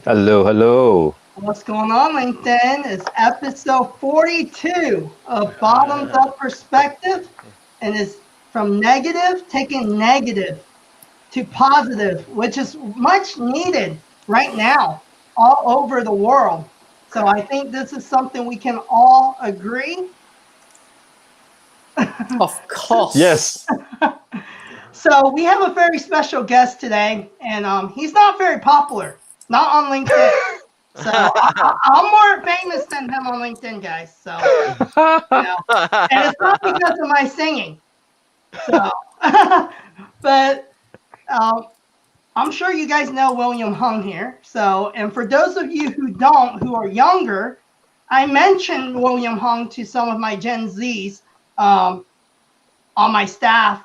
Hello, hello. What's going on, LinkedIn? It's episode 42 of Bottoms Up Perspective, and it's from negative, taking negative to positive, which is much needed right now all over the world. So I think this is something we can all agree. Of course. Yes. So we have a very special guest today, and he's not very popular, not on LinkedIn. So I'm more famous than him on LinkedIn, guys. So, and it's not because of my singing. So, but I'm sure you guys know William Hung here. So, and for those of you who don't, who are younger, I mentioned William Hung to some of my Gen Zs on my staff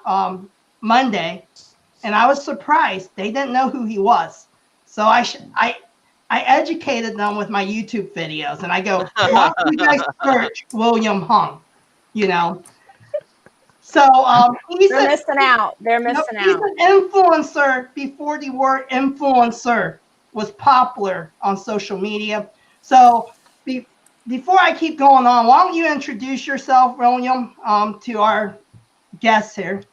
Monday, and I was surprised they didn't know who he was. So I educated them with my YouTube videos, and I go, why don't you guys search William Hung? You know. So They're missing out. They're missing he's out. an influencer before the word influencer was popular on social media. So before I keep going on, why don't you introduce yourself, William, to our guests here?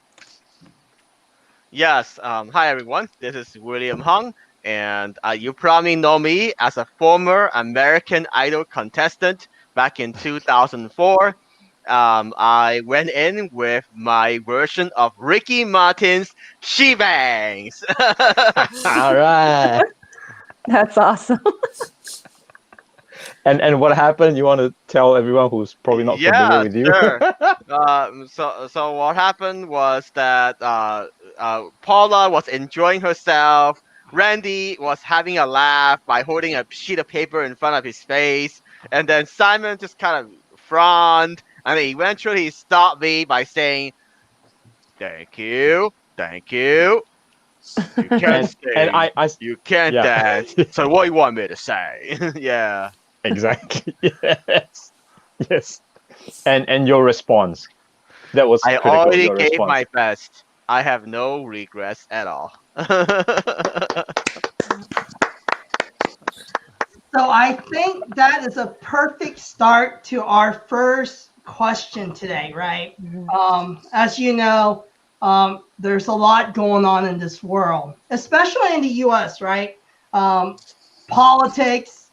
Yes. Hi, everyone. This is William Hung, and you probably know me as a former American Idol contestant back in 2004. I went in with my version of Ricky Martin's She Bangs. All right. That's awesome. And what happened? You want to tell everyone who's probably not familiar Yeah, with you? sure. So what happened was that Paula was enjoying herself. Randy was having a laugh by holding a sheet of paper in front of his face, and then Simon just kind of frowned, and then eventually he stopped me by saying, "Thank you, thank you. You can't and sing, you can't yeah, dance. So what do you want me to say?" Yeah. exactly. Yes, yes. And your response. That was I critical. already Your gave response. my best. I have no regrets at all. So I think that is a perfect start to our first question today, right? As you know, there's a lot going on in this world, especially in the U.S., right? Politics,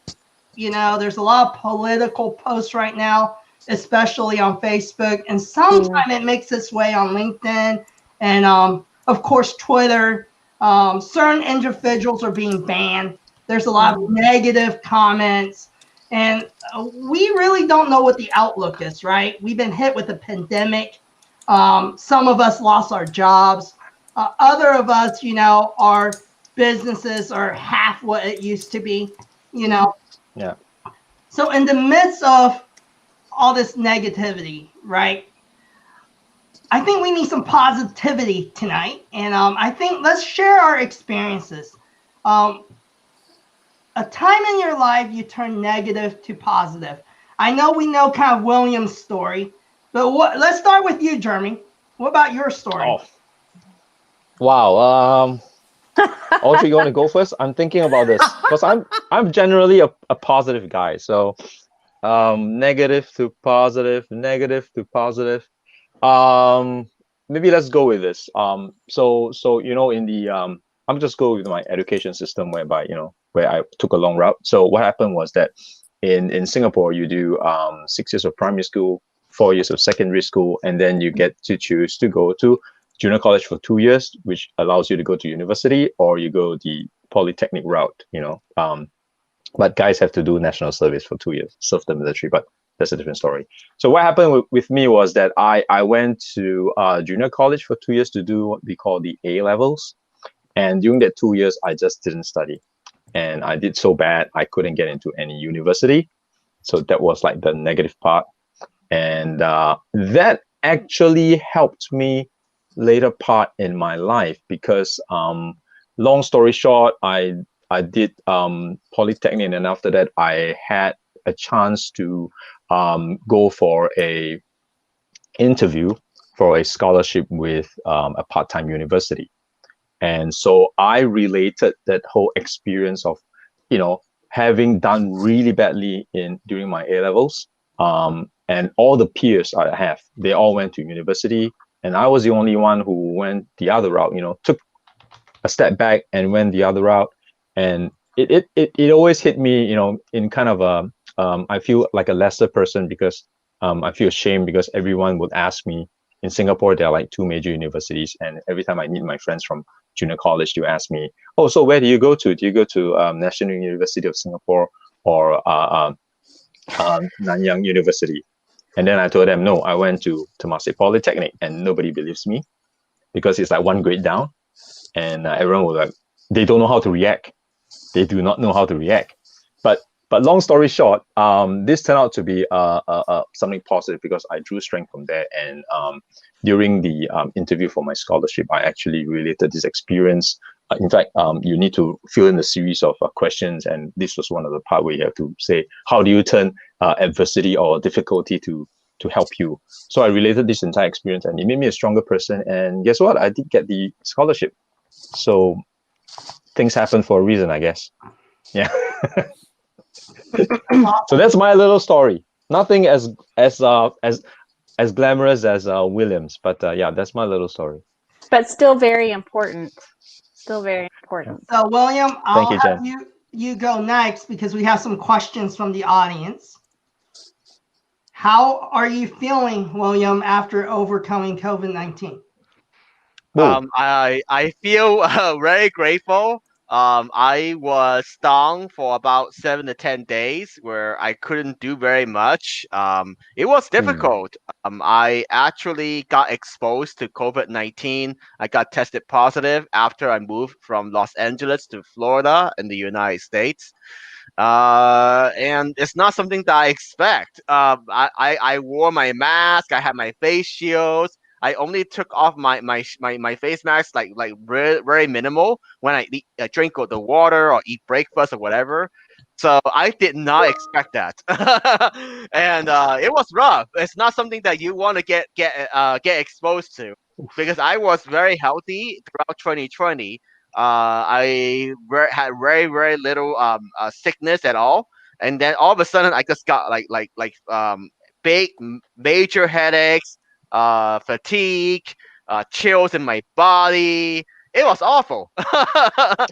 there's a lot of political posts right now, especially on Facebook, and sometimes it makes its way on LinkedIn and, of course, Twitter. Certain individuals are being banned. There's a lot of negative comments, and we really don't know what the outlook is, right? We've been hit with a pandemic. Some of us lost our jobs. Other of us, our businesses are half what it used to be, you know. Yeah. So in the midst of all this negativity, right? I think we need some positivity tonight, and I think let's share our experiences. Um, a time in your life you turn negative to positive. I know we know kind of William's story, but let's start with you, Jeremy. What about your story? Oh. Wow. Audrey, you want to go first? I'm thinking about this because I'm generally a positive guy. So negative to positive, negative to positive. Maybe let's go with this. So in the I'm just go with my education system whereby where I took a long route. So what happened was that in Singapore you do 6 years of primary school, 4 years of secondary school, and then you get to choose to go to junior college for 2 years, which allows you to go to university, or you go the polytechnic route. But guys have to do national service for 2 years, serve the military, but that's a different story. So what happened with me was that I went to junior college for 2 years to do what we call the A levels. And during that 2 years, I just didn't study. And I did so bad, I couldn't get into any university. So that was like the negative part. And that actually helped me later part in my life because long story short, I did polytechnic, and after that I had a chance to go for a interview for a scholarship with a part-time university. And so I related that whole experience of having done really badly during my A levels, and all the peers I have, they all went to university, and I was the only one who went the other route. Took a step back and went the other route, and it always hit me, in kind of a I feel like a lesser person because I feel ashamed because everyone would ask me. In Singapore, there are like two major universities, and every time I meet my friends from junior college, you ask me, "Oh, so where do you go to? Do you go to National University of Singapore or Nanyang University?" And then I told them, "No, I went to Temasek Polytechnic," and nobody believes me because it's like one grade down, and everyone was like, they don't know how to react. They do not know how to react. But long story short, this turned out to be something positive because I drew strength from there. And during the interview for my scholarship, I actually related this experience. In fact, you need to fill in a series of questions, and this was one of the part where you have to say, how do you turn adversity or difficulty to help you? So I related this entire experience, and it made me a stronger person. And guess what? I did get the scholarship. So things happen for a reason, I guess. Yeah. So that's my little story. Nothing as glamorous as Williams, but yeah, that's my little story. But still very important. Still very important. So William, I'll you, have Jen. you go next because we have some questions from the audience. How are you feeling, William, after overcoming COVID-19? I feel very grateful. I was down for about 7 to 10 days where I couldn't do very much. It was difficult. I actually got exposed to COVID-19. I got tested positive after I moved from Los Angeles to Florida in the United States. And it's not something that I expect. I wore my mask. I had my face shields. I only took off my face mask like very, very minimal when I drink the water or eat breakfast or whatever. So I did not expect that, and it was rough. It's not something that you want to get exposed to because I was very healthy throughout 2020. Had very very little sickness at all, and then all of a sudden I just got big major headaches, fatigue, chills in my body. It was awful. But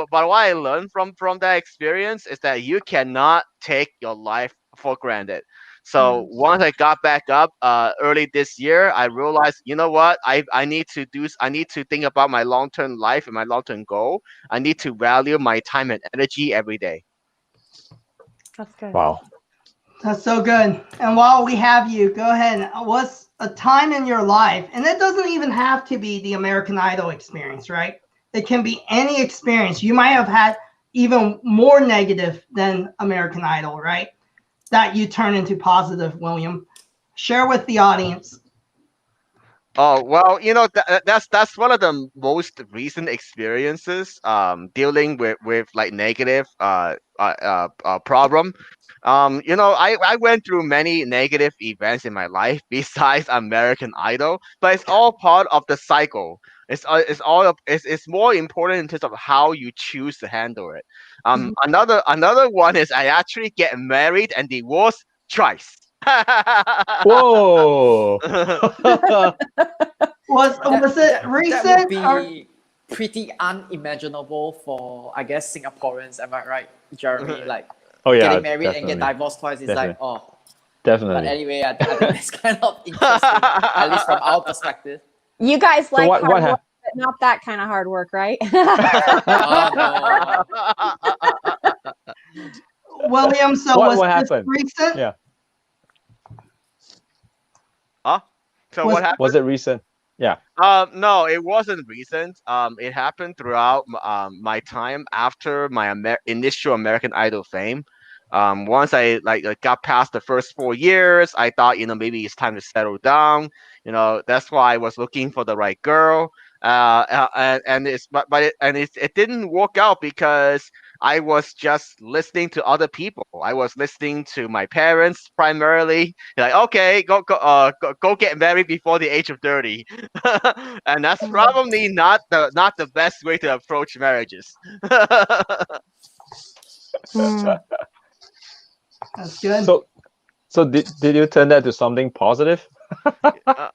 what I learned from that experience is that you cannot take your life for granted. So once I got back up early this year, I realized, you know what, I need to think about my long term life and my long term goal. I need to value my time and energy every day. That's good. Wow. That's so good. And while we have you, go ahead. What's a time in your life, and it doesn't even have to be the American Idol experience, right? It can be any experience. You might have had even more negative than American Idol, right? That you turn into positive, William. Share with the audience. Oh well, that's one of the most recent experiences dealing with like negative problem. I went through many negative events in my life besides American Idol, but it's all part of the cycle. It's more important in terms of how you choose to handle it. Another one is I actually get married and divorced twice. Whoa. Was it recent? That would be pretty unimaginable for, I guess, Singaporeans. Am I right, Jeremy? Like, Oh yeah, getting married definitely. and get divorced twice is Definitely. like, oh. Definitely. But anyway, I think that's kind of interesting, at least from our perspective. You guys like what hard work, but not that kind of hard work, right? Oh, no. William, so what was this happened? recent? Yeah. So what happened? Was it recent? Yeah. No, it wasn't recent. It happened throughout my time after my initial American Idol fame. Once I got past the first 4 years, I thought, maybe it's time to settle down. That's why I was looking for the right girl. And it didn't work out because I was just listening to other people. I was listening to my parents primarily. Like, okay, go get married before the age of 30, and that's probably not the best way to approach marriages. Mm. That's good. So did you turn that to something positive?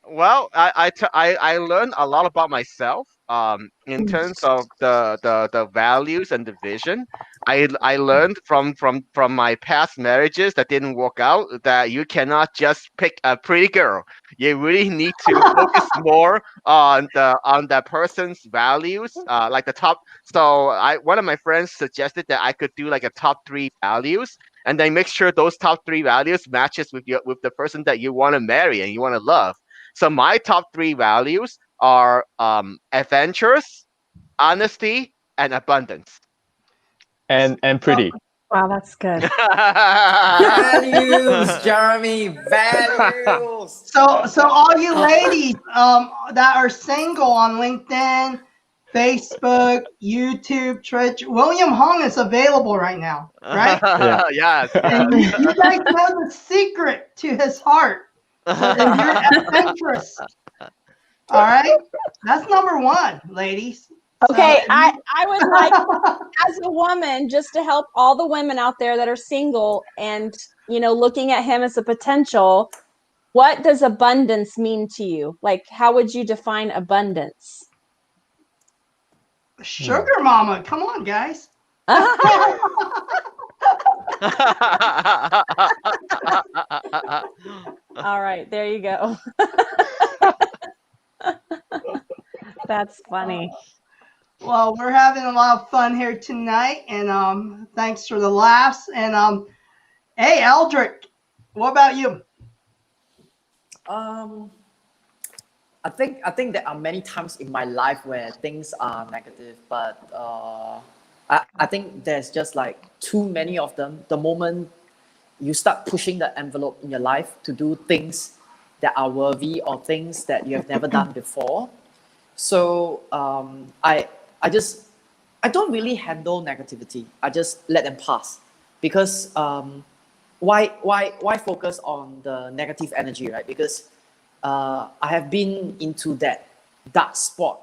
Well, I learned a lot about myself. In terms of the values and the vision, I learned from my past marriages that didn't work out that you cannot just pick a pretty girl. You really need to focus more on that person's values, like the top. So one of my friends suggested that I could do like a top three values, and then make sure those top three values matches with the person that you want to marry and you want to love. So my top three values are adventurous, honesty, and abundance. And pretty. Wow, that's good. Values, Jeremy. Values. So all you ladies that are single on LinkedIn, Facebook, YouTube, Twitch, William Hung is available right now, right? Yeah. Yes. And you guys know the secret to his heart. So you're adventurous. All right, that's number one, ladies. Okay, So- I would like, as a woman, just to help all the women out there that are single and, looking at him as a potential, what does abundance mean to you? Like, how would you define abundance? Sugar mama, come on, guys. All right, there you go. That's funny. Well, we're having a lot of fun here tonight, and thanks for the laughs. And hey, Eldrick, what about you? I think there are many times in my life where things are negative, but I think there's just like too many of them. The moment you start pushing the envelope in your life to do things that are worthy or things that you have never done before. So I don't really handle negativity. I just let them pass, because why focus on the negative energy, right? Because I have been into that dark spot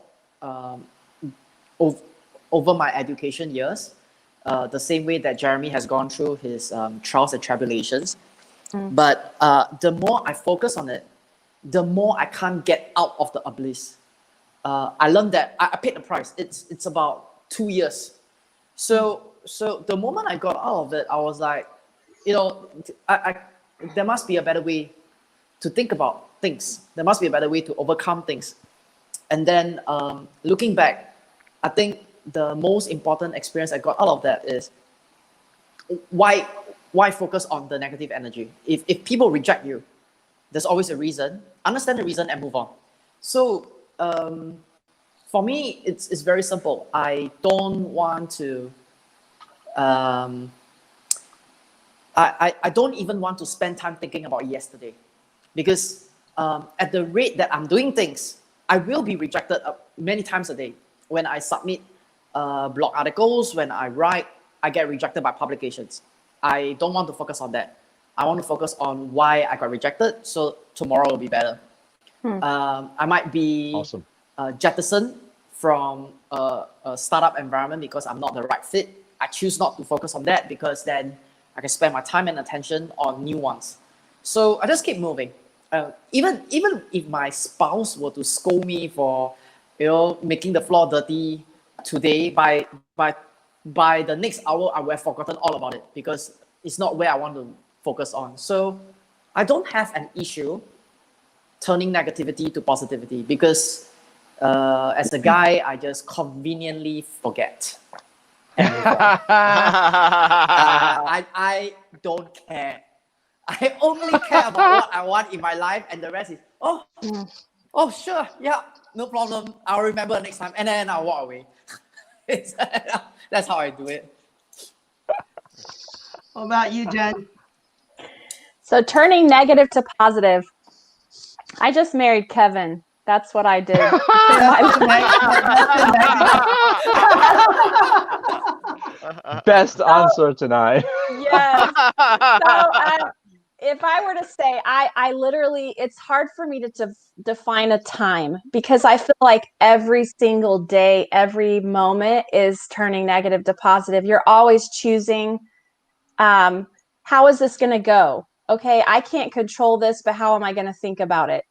over my education years, the same way that Jeremy has gone through his trials and tribulations. But the more I focus on it, the more I can't get out of the abyss. I learned that I paid the price. It's about 2 years. So the moment I got out of it, I was like, there must be a better way to think about things. There must be a better way to overcome things. And then looking back, I think the most important experience I got out of that is why focus on the negative energy? If people reject you, there's always a reason. Understand the reason and move on. So for me, it's very simple. I don't want to. I don't even want to spend time thinking about yesterday, because at the rate that I'm doing things, I will be rejected many times a day. When I submit blog articles, when I write, I get rejected by publications. I don't want to focus on that. I want to focus on why I got rejected, so tomorrow will be better. I might be Awesome. jettisoned from a startup environment because I'm not the right fit. I choose not to focus on that, because then I can spend my time and attention on new ones. So I just keep moving. Even if my spouse were to scold me for, making the floor dirty today, by the next hour, I would have forgotten all about it, because it's not where I want to focus on. So I don't have an issue turning negativity to positivity, because as a guy, I just conveniently forget. And move on. I don't care. I only care about what I want in my life, and the rest is, sure, yeah, no problem. I'll remember next time, and then I'll walk away. That's how I do it. What about you, Jen? So turning negative to positive. I just married Kevin. That's what I did. Best answer tonight. Yes. So if I were to say, I literally, it's hard for me to define a time because I feel like every single day, every moment is turning negative to positive. You're always choosing, how is this going to go? Okay, I can't control this, but how am I going to think about it?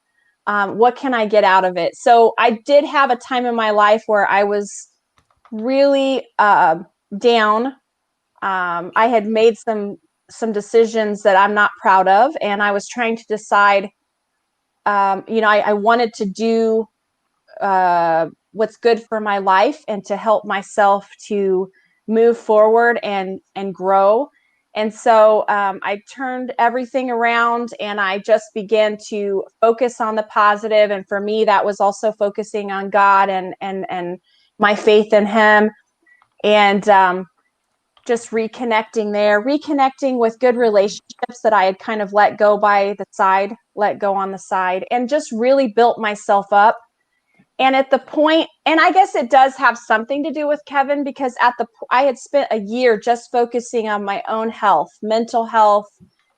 What can I get out of it? So I did have a time in my life where I was really down. I had made some decisions that I'm not proud of, and I was trying to decide. I wanted to do what's good for my life and to help myself to move forward and grow. And so I turned everything around and I just began to focus on the positive. And for me, that was also focusing on God and my faith in Him. And just reconnecting with good relationships that I had kind of let go on the side, and just really built myself up. And at the point, and I guess it does have something to do with Kevin, because I had spent a year just focusing on my own health, mental health,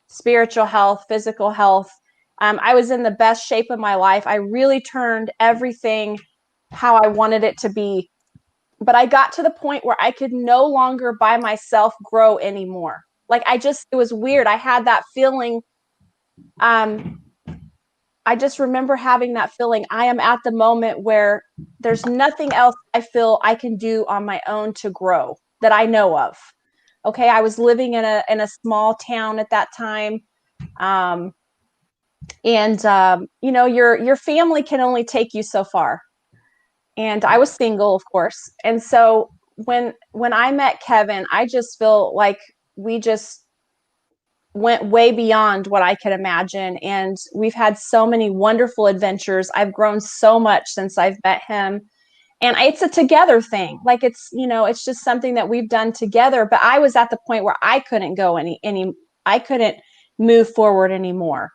spiritual health, physical health. I was in the best shape of my life. I really turned everything how I wanted it to be. But I got to the point where I could no longer by myself grow anymore. Like it was weird. I had that feeling. I just remember having that feeling. I am at the moment where there's nothing else I feel I can do on my own to grow that I know of. Okay, I was living in a small town at that time, your family can only take you so far. And I was single, of course. And so when I met Kevin, I just feel like we just went way beyond what I could imagine. And we've had so many wonderful adventures. I've grown so much since I've met him. And it's a together thing. Like it's just something that we've done together. But I was at the point where I couldn't go I couldn't move forward anymore.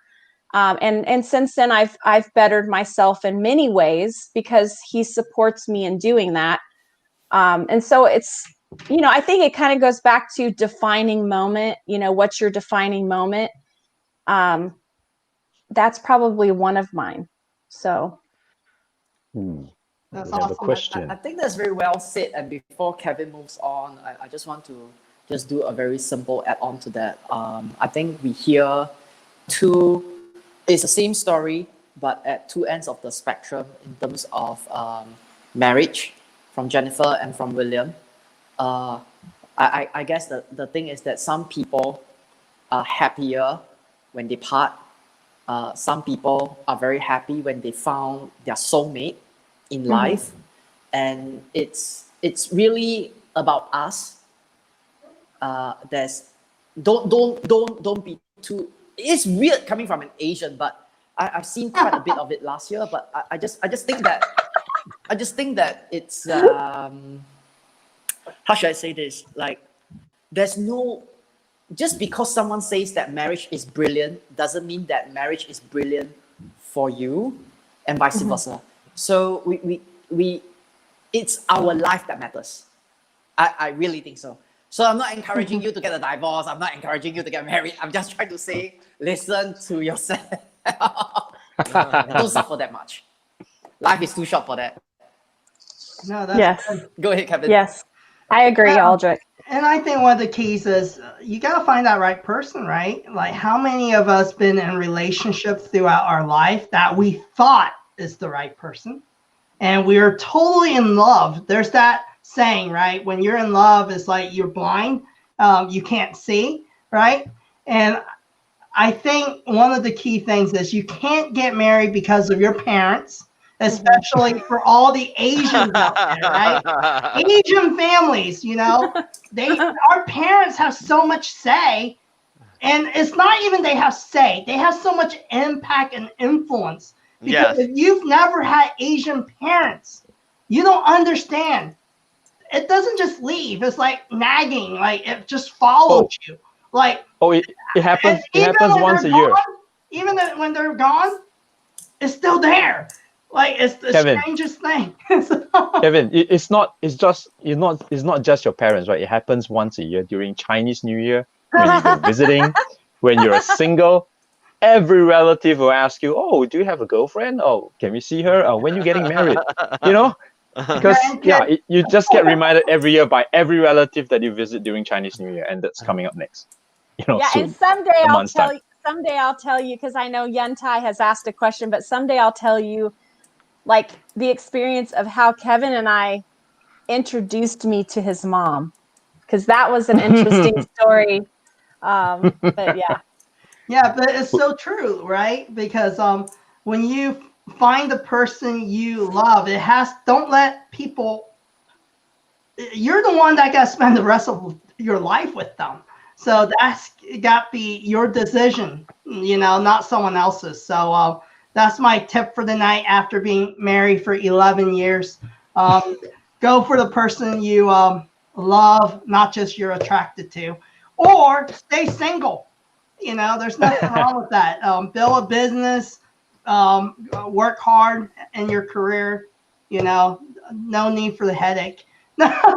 And since then I've bettered myself in many ways because he supports me in doing that. And so it's, I think it kind of goes back to defining moment, what's your defining moment? That's probably one of mine. So. That's We have a awesome. question. I think that's very well said. And before Kevin moves on, I just want to just do a very simple add-on to that. I think we hear it's the same story, but at two ends of the spectrum in terms of marriage, from Jennifer and from William. I guess the thing is that some people are happier when they part. Some people are very happy when they found their soulmate in life, and it's really about us. Don't be too. It's weird coming from an Asian, but I've seen quite a bit of it last year. But I just think that it's how should I say this? Like, there's no, just because someone says that marriage is brilliant doesn't mean that marriage is brilliant for you, and vice versa. So we it's our life that matters. I really think so. So I'm not encouraging you to get a divorce. I'm not encouraging you to get married. I'm just trying to say, listen to yourself. Don't suffer that much. Life is too short for that. No, that's Yes. good. Go ahead, Kevin. Yes. I agree, Aldrich. And I think one of the keys is you got to find that right person, right? Like, how many of us been in relationships throughout our life that we thought is the right person, and we are totally in love? There's that saying, right? When you're in love, it's like you're blind, you can't see, right? And I think one of the key things is you can't get married because of your parents, especially for all the Asians out there, right? Asian families, our parents have so much say, and it's not even they have say, they have so much impact and influence. Because if you've never had Asian parents, you don't understand. It doesn't just leave. It's like nagging, like it just follows you. Like it happens. It happens once a year. Even when they're gone, it's still there. Like, it's the strangest thing. Kevin, it's not just your parents, right? It happens once a year during Chinese New Year when you go visiting. When you're single, every relative will ask you, "Oh, do you have a girlfriend? Oh, can we see her? When you getting married?" You know, because you just get reminded every year by every relative that you visit during Chinese New Year, and that's coming up next. Yeah, soon, and someday a I'll month's tell time. you. Someday I'll tell you because I know Yun Tai has asked a question, but someday I'll tell you like the experience of how Kevin and I introduced me to his mom because that was an interesting story. But yeah. Yeah, but it's so true, right? Because when you find the person you love, don't let people. You're the one that got to spend the rest of your life with them. So that's got to be your decision, not someone else's. So that's my tip for the night after being married for 11 years. Go for the person you love, not just you're attracted to, or stay single. There's nothing wrong with that. Build a business, work hard in your career. No need for the headache.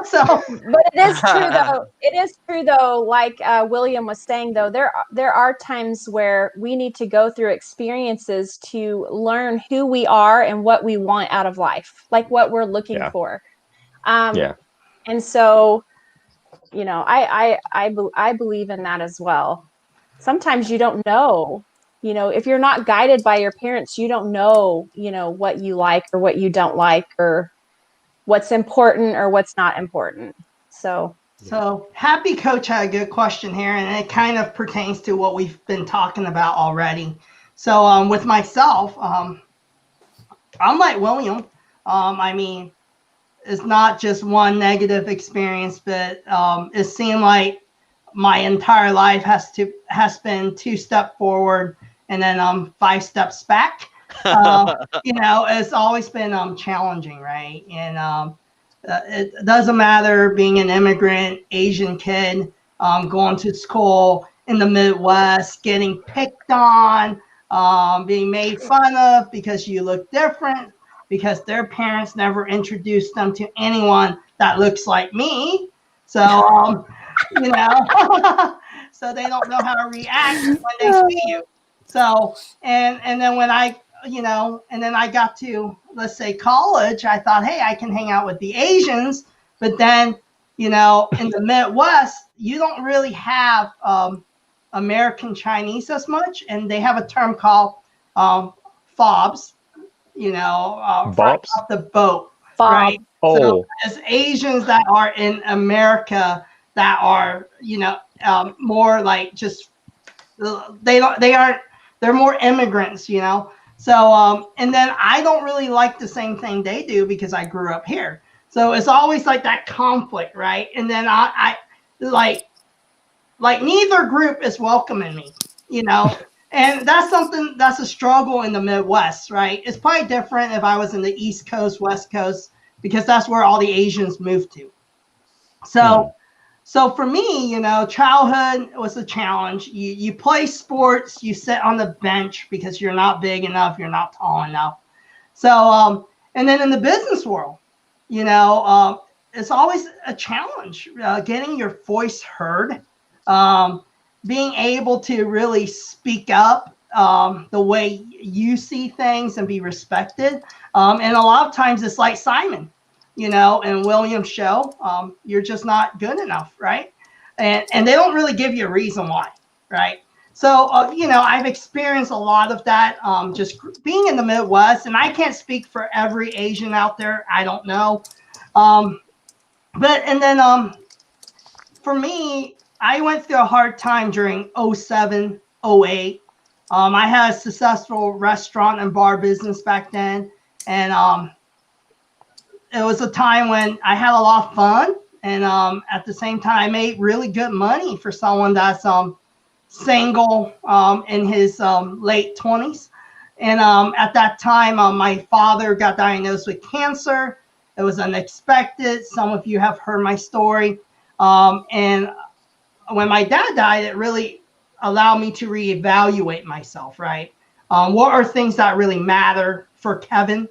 So, but it is true though. It is true though. Like William was saying, though, there are times where we need to go through experiences to learn who we are and what we want out of life, like what we're looking for. Yeah. And so, I believe in that as well. Sometimes you don't know. If you're not guided by your parents, you don't know, what you like or what you don't like, or what's important or what's not important. So Happy Coach had a good question here, and it kind of pertains to what we've been talking about already. So with myself, I'm like William. I mean, it's not just one negative experience, but it seemed like my entire life has been 2 steps forward and then 5 steps back. It's always been challenging, right? And it doesn't matter being an immigrant Asian kid, going to school in the Midwest, getting picked on, being made fun of because you look different, because their parents never introduced them to anyone that looks like me. So, so they don't know how to react when they see you. So, and then when and then I got to, let's say, college, I thought, hey, I can hang out with the Asians. But then, in the Midwest, you don't really have American Chinese as much. And they have a term called fobs, right Bobs? off the boat, Bob. right? Oh, So as Asians that are in America that are, more like just, they're more immigrants. So, and then I don't really like the same thing they do because I grew up here. So it's always like that conflict, right? And then I like neither group is welcoming me. And that's a struggle in the Midwest, right? It's probably different if I was in the East Coast, West Coast, because that's where all the Asians moved to. So for me, childhood was a challenge. You play sports, you sit on the bench because you're not big enough, you're not tall enough. So, and then in the business world, it's always a challenge getting your voice heard, being able to really speak up the way you see things and be respected. And a lot of times it's like Simon, and William's show, you're just not good enough, right? And they don't really give you a reason why, right? So, I've experienced a lot of that just being in the Midwest, and I can't speak for every Asian out there. I don't know. And then for me, I went through a hard time during 07, 08. I had a successful restaurant and bar business back then. And it was a time when I had a lot of fun. And at the same time, I made really good money for someone that's single in his late 20s. And at that time, my father got diagnosed with cancer. It was unexpected. Some of you have heard my story. And when my dad died, it really allowed me to reevaluate myself, right? What are things that really matter for Kevin?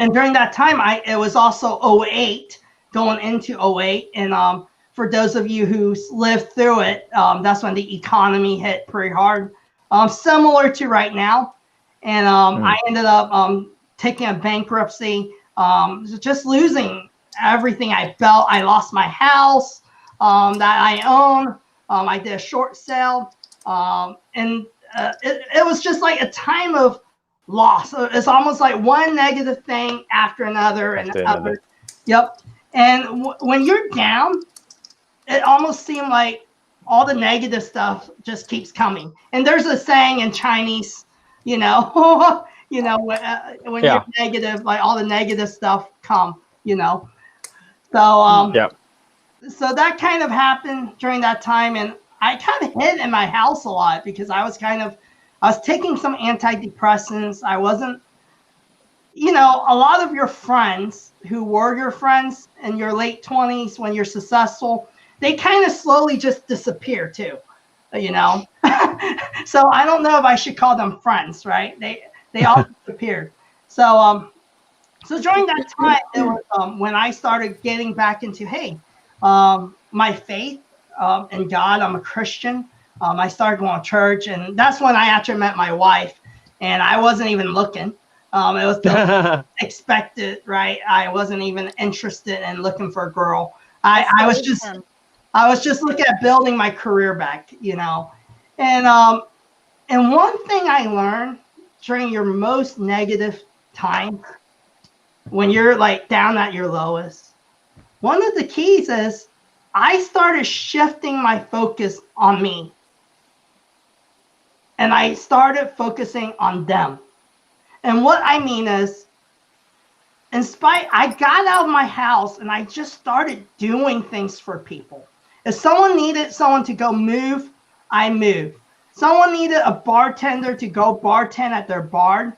And during that time, it was also 08, going into 08. And for those of you who lived through it, that's when the economy hit pretty hard, similar to right now. And I ended up taking a bankruptcy, just losing everything I built. I lost my house that I own. I did a short sale. And it was just like a time of loss. It's almost like one negative thing after another and another. Yep. And when you're down, it almost seemed like all the negative stuff just keeps coming. And there's a saying in Chinese, when you're negative, like all the negative stuff come, So so that kind of happened during that time, and I kind of hid in my house a lot because I was taking some antidepressants. I wasn't, a lot of your friends who were your friends in your late 20s when you're successful, they kind of slowly just disappear too, So I don't know if I should call them friends, right? They all disappeared. So during that time, it was when I started getting back into, my faith in God. I'm a Christian. I started going to church, and that's when I actually met my wife, and I wasn't even looking. It was expected, right? I wasn't even interested in looking for a girl. I was just looking at building my career back, And one thing I learned during your most negative time, when you're like down at your lowest, one of the keys is I started shifting my focus on me. And I started focusing on them. And what I mean is, I got out of my house and I just started doing things for people. If someone needed someone to go move, I moved. Someone needed a bartender to go bartend at their bar.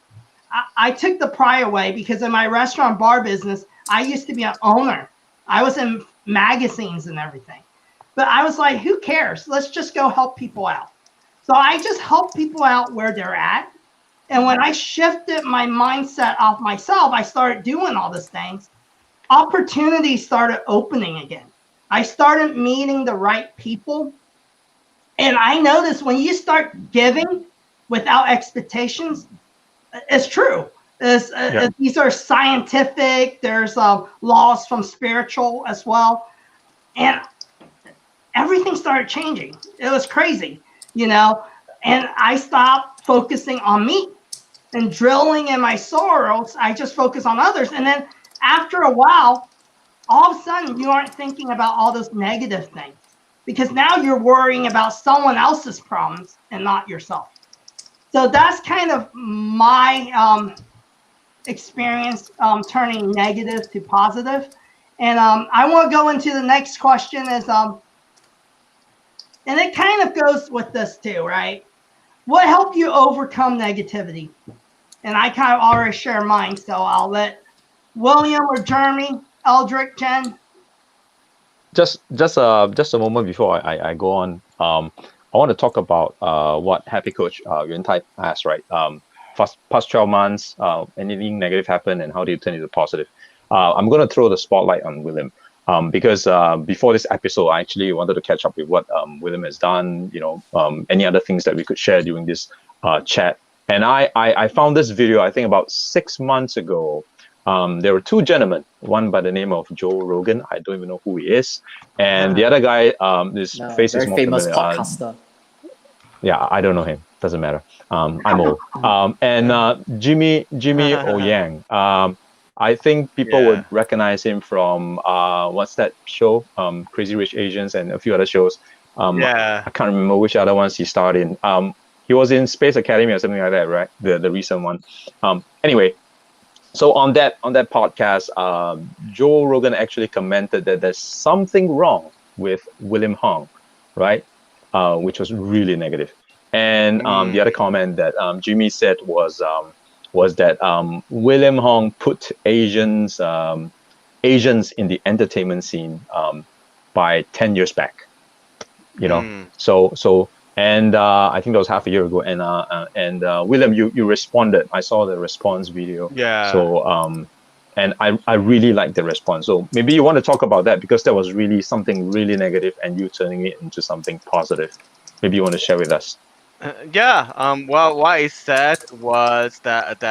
I took the pride away because in my restaurant bar business, I used to be an owner. I was in magazines and everything. But I was like, who cares? Let's just go help people out. So I just help people out where they're at. And when I shifted my mindset off myself, I started doing all these things. Opportunities started opening again. I started meeting the right people. And I noticed when you start giving without expectations, it's true. These are scientific. There's laws from spiritual as well. And everything started changing. It was crazy, And I stopped focusing on me and drilling in my sorrows. I just focus on others. And then after a while, all of a sudden, you aren't thinking about all those negative things because now you're worrying about someone else's problems and not yourself. So that's kind of my experience turning negative to positive. And I want to go into the next question is, and it kind of goes with this too, right? What helped you overcome negativity? And I kind of already share mine, so I'll let William or Jeremy, Eldrick, Jen. Just a moment before I go on. I want to talk about what Happy Coach Untitled asked, right? Past 12 months, anything negative happened, and how do you turn it to positive? I'm going to throw the spotlight on William because before this episode, I actually wanted to catch up with what William has done. Any other things that we could share during this chat. And I found this video, I think about 6 months ago. There were two gentlemen, one by the name of Joe Rogan. I don't even know who he is. And the other guy, his face is more famous familiar. podcaster. Yeah, I don't know him. Doesn't matter. I'm old. And Jimmy O Yang. I think people would recognize him from what's that show? Crazy Rich Asians and a few other shows. I can't remember which other ones he starred in. He was in Space Academy or something like that, right? The recent one. Anyway, so on that podcast, Joe Rogan actually commented that there's something wrong with William Hung, right? Which was really negative. And the other comment that Jimmy said was that William Hung put Asians in the entertainment scene by 10 years back. So and I think that was half a year ago. And William, you responded. I saw the response video. Yeah. So And I really like the response. So maybe you want to talk about that, because that was really something really negative and you turning it into something positive. Maybe you want to share with us. Yeah. Well, what I said was that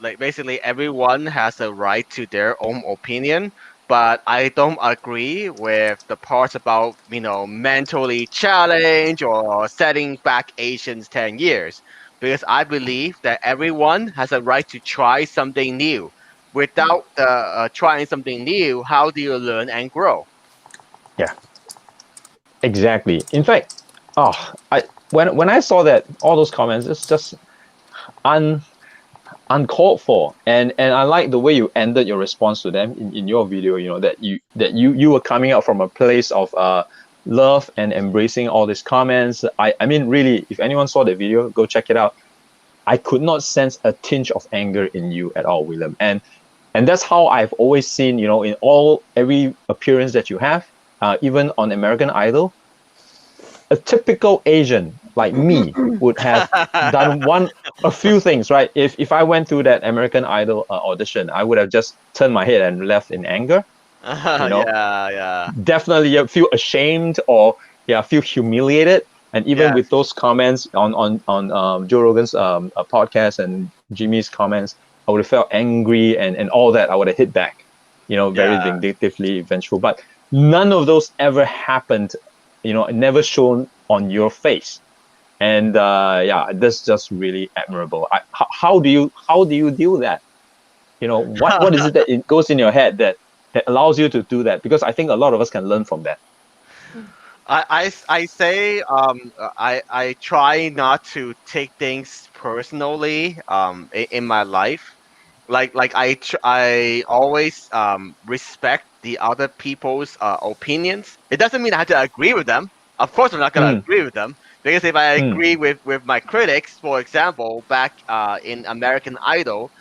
like basically everyone has a right to their own opinion, but I don't agree with the parts about mentally challenged or setting back Asians 10 years, because I believe that everyone has a right to try something new. Without trying something new, how do you learn and grow? Yeah, exactly. In fact, when I saw that all those comments, it's just un uncalled for, and I like the way you ended your response to them in your video. That you were coming out from a place of love and embracing all these comments. I mean, really, if anyone saw the video, go check it out. I could not sense a tinge of anger in you at all, William. And that's how I've always seen, in every appearance that you have, even on American Idol, a typical Asian like me would have done a few things, right? If I went through that American Idol audition, I would have just turned my head and left in anger. Yeah, yeah, Definitely feel ashamed, or feel humiliated. And even yes, with those comments on Joe Rogan's podcast and Jimmy's comments, I would have felt angry and all that. I would have hit back, very yeah. vindictively, vengeful. But none of those ever happened, never shown on your face. And that's just really admirable. How do you deal with that? What is it that it goes in your head that allows you to do that? Because I think a lot of us can learn from that. I say I try not to take things personally in my life. Like I always respect the other people's opinions. It doesn't mean I have to agree with them. Of course, I'm not gonna Mm, agree with them, because if I mm, agree with my critics, for example, back in American Idol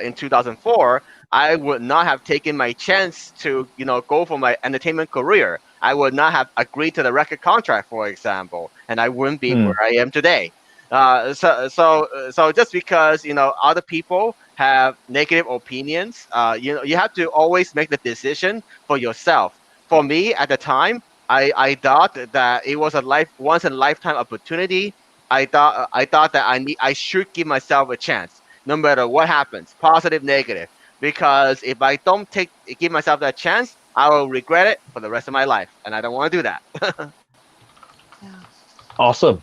in 2004, I would not have taken my chance to go for my entertainment career. I would not have agreed to the record contract, for example, and I wouldn't be mm. where I am today. So just because other people have negative opinions, you have to always make the decision for yourself. For me at the time, I thought that it was a once in a lifetime opportunity. I thought that I should give myself a chance, no matter what happens, positive, negative. Because if I don't give myself that chance, I will regret it for the rest of my life, and I don't want to do that. Awesome.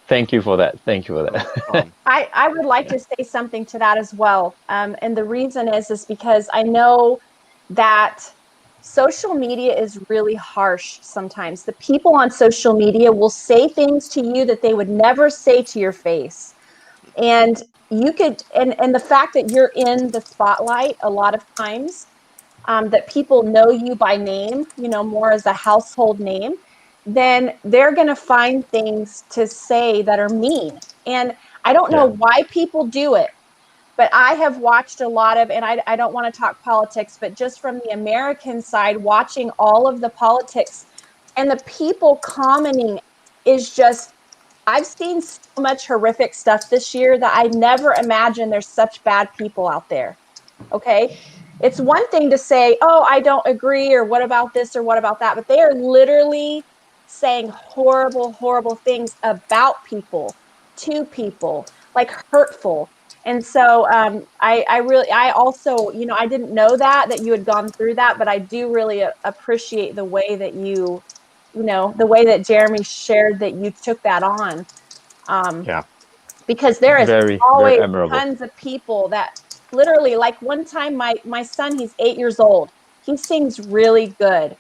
Thank you for that. Thank you for No that. problem. I would like to say something to that as well. And the reason is because I know that social media is really harsh sometimes. The people on social media will say things to you that they would never say to your face. And you could, and the fact that you're in the spotlight a lot of times, that people know you by name, more as a household name, then they're going to find things to say that are mean. And I don't know why people do it, but I have watched a lot of, and I don't want to talk politics, but just from the American side, watching all of the politics and the people commenting is just, I've seen so much horrific stuff this year that I never imagined there's such bad people out there. Okay. It's one thing to say, oh, I don't agree, or what about this, or what about that? But they are literally saying horrible, horrible things about people, to people, like hurtful. And so I also, I didn't know that you had gone through that, but I do really appreciate the way that the way that Jeremy shared that you took that on. Yeah. Because there is Very, very always admirable. tons of people that literally, like one time, my son, he's 8 years old. He sings really good.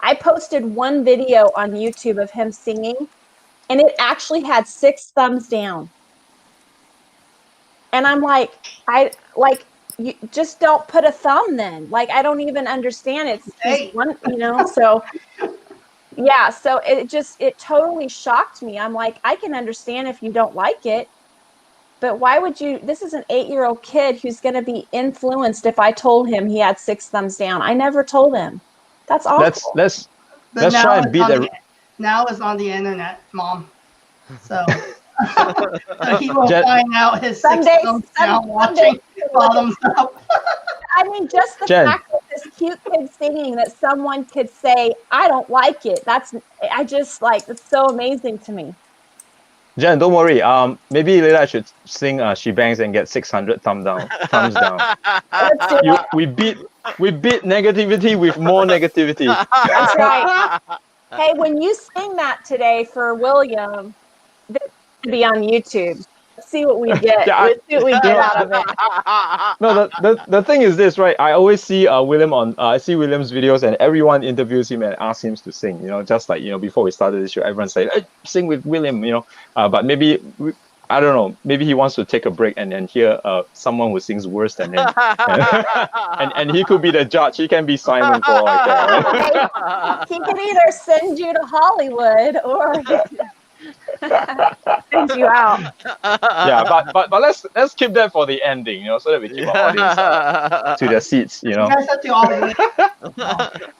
I posted one video on YouTube of him singing, and it actually had 6 thumbs down. And I'm like, you just don't put a thumb then. Like, I don't even understand it. He's one, so yeah, so it totally shocked me. I'm like, I can understand if you don't like it, but why would you? This is an 8-year-old kid who's going to be influenced if I told him he had 6 thumbs down. I never told him. That's awful. Let's But try and beat the. now it's on the internet, Mom. So, so he will Jet- find out his 6 Someday- thumbs down someday- watching bottoms up. I mean, just the Jen. fact that this cute kid singing that someone could say, I don't like it. I just like, it's so amazing to me. Jen, don't worry. Maybe later I should sing She Bangs and get 600 thumbs down. Thumbs down. Let's do it. We beat negativity with more negativity. That's right. Hey, when you sing that today for William, this should be on YouTube. Let's see what we get. Yeah, Let's see what we get out of it. No, the thing is this, right? I always see William on I see William's videos, and everyone interviews him and asks him to sing. Just like before we started this show, everyone said, hey, sing with William. But maybe I don't know. Maybe he wants to take a break and then hear someone who sings worse than him, and he could be the judge. He can be Simon for like that. Right? He can either send you to Hollywood or send you out. Yeah, but let's keep that for the ending, so that we keep our audience to their seats, You guys have to all wait.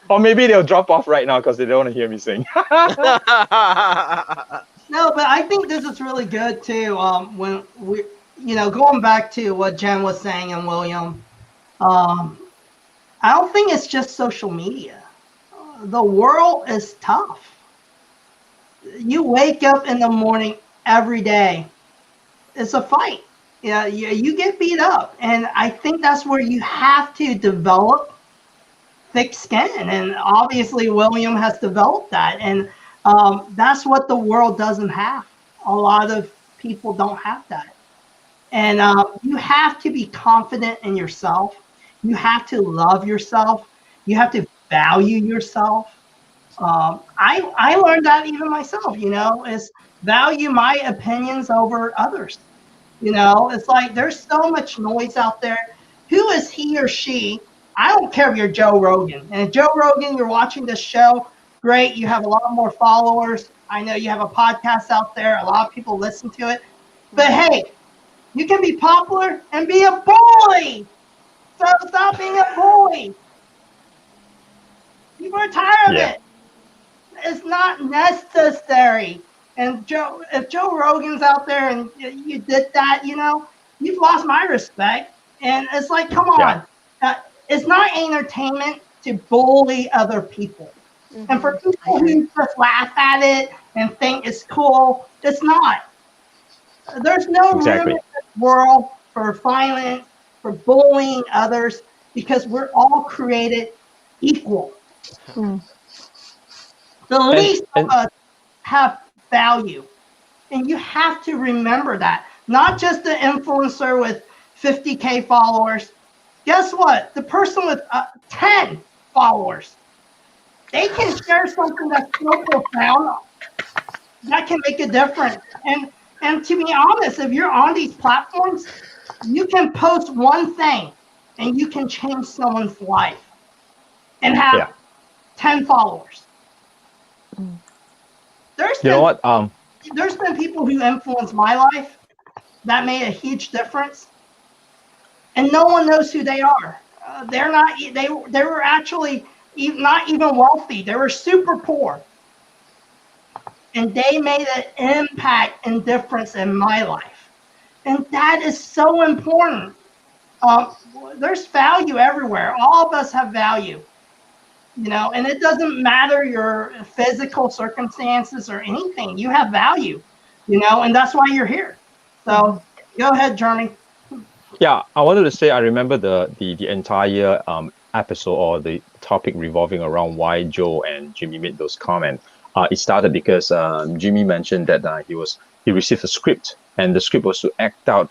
Or maybe they'll drop off right now because they don't want to hear me sing. No, but I think this is really good too. When we, going back to what Jen was saying and William, I don't think it's just social media. The world is tough. You wake up in the morning every day. It's a fight. Yeah, you get beat up, and I think that's where you have to develop thick skin. And obviously, William has developed that, and that's what the world doesn't have. A lot of people don't have that, and you have to be confident in yourself. You have to love yourself. You have to value yourself. I learned that even myself, is value my opinions over others. It's like there's so much noise out there. Who is he or she? I don't care if you're Joe Rogan. And if Joe Rogan, you're watching this show, great. You have a lot more followers. I know you have a podcast out there. A lot of people listen to it. But hey, you can be popular and be a bully. So stop being a bully. People are tired of it. It's not necessary. And if Joe Rogan's out there and you did that, you've lost my respect. And it's like, come on. It's not entertainment to bully other people. Mm-hmm. And for people who just laugh at it and think it's cool, it's not. There's no room in this world for violence, for bullying others, because we're all created equal. Mm. The least of us have value. And you have to remember that. Not just the influencer with 50K followers. Guess what? The person with 10 followers, they can share something that's so profound that can make a difference. And to be honest, if you're on these platforms, you can post one thing and you can change someone's life and have 10 followers. There's been people who influenced my life that made a huge difference, and no one knows who they are. They're not. They were actually not even wealthy. They were super poor, and they made an impact and difference in my life, and that is so important. There's value everywhere. All of us have value. And it doesn't matter your physical circumstances or anything. You have value, and that's why you're here. So go ahead, Jeremy. Yeah, I wanted to say I remember the entire episode or the topic revolving around why Joe and Jimmy made those comments. It started because Jimmy mentioned that he received a script, and the script was to act out.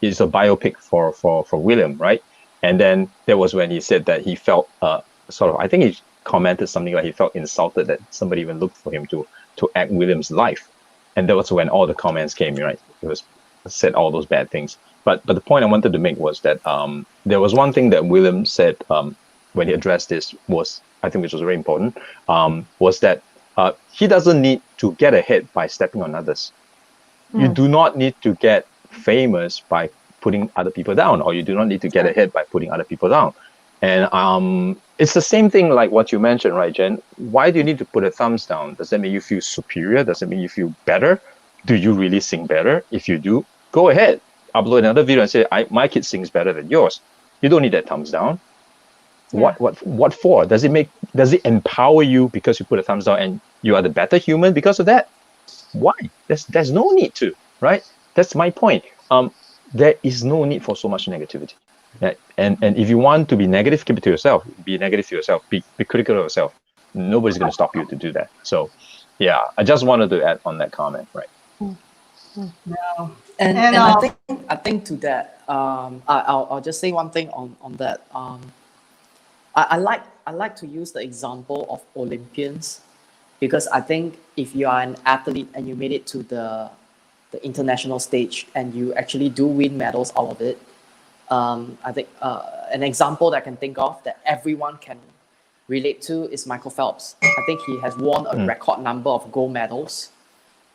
It's a biopic for William, right? And then that was when he said that he felt I think he commented something like he felt insulted that somebody even looked for him to act William's life. And that was when all the comments came, right? It was said all those bad things. But the point I wanted to make was that there was one thing that William said when he addressed this was, I think which was very important, was that he doesn't need to get ahead by stepping on others. You do not need to get famous by putting other people down, or you do not need to get ahead by putting other people down. And it's the same thing like what you mentioned, right, Jen? Why do you need to put a thumbs down? Does that make you feel superior? Does it make you feel better? Do you really sing better? If you do, go ahead. Upload another video and say, my kid sings better than yours. You don't need that thumbs down. Yeah. What for? Does it empower you because you put a thumbs down and you are the better human because of that? Why? There's no need to, right? That's my point. There is no need for so much negativity. Right? And if you want to be negative, keep it to yourself. Be negative to yourself. Be critical of yourself. Nobody's going to stop you to do that. So, yeah, I just wanted to add on that comment, right? No. And And, I think to that, I'll just say one thing on that. I like to use the example of Olympians, because I think if you are an athlete and you made it to the international stage and you actually do win medals out of it, I think an example that I can think of that everyone can relate to is Michael Phelps. I think he has won a record number of gold medals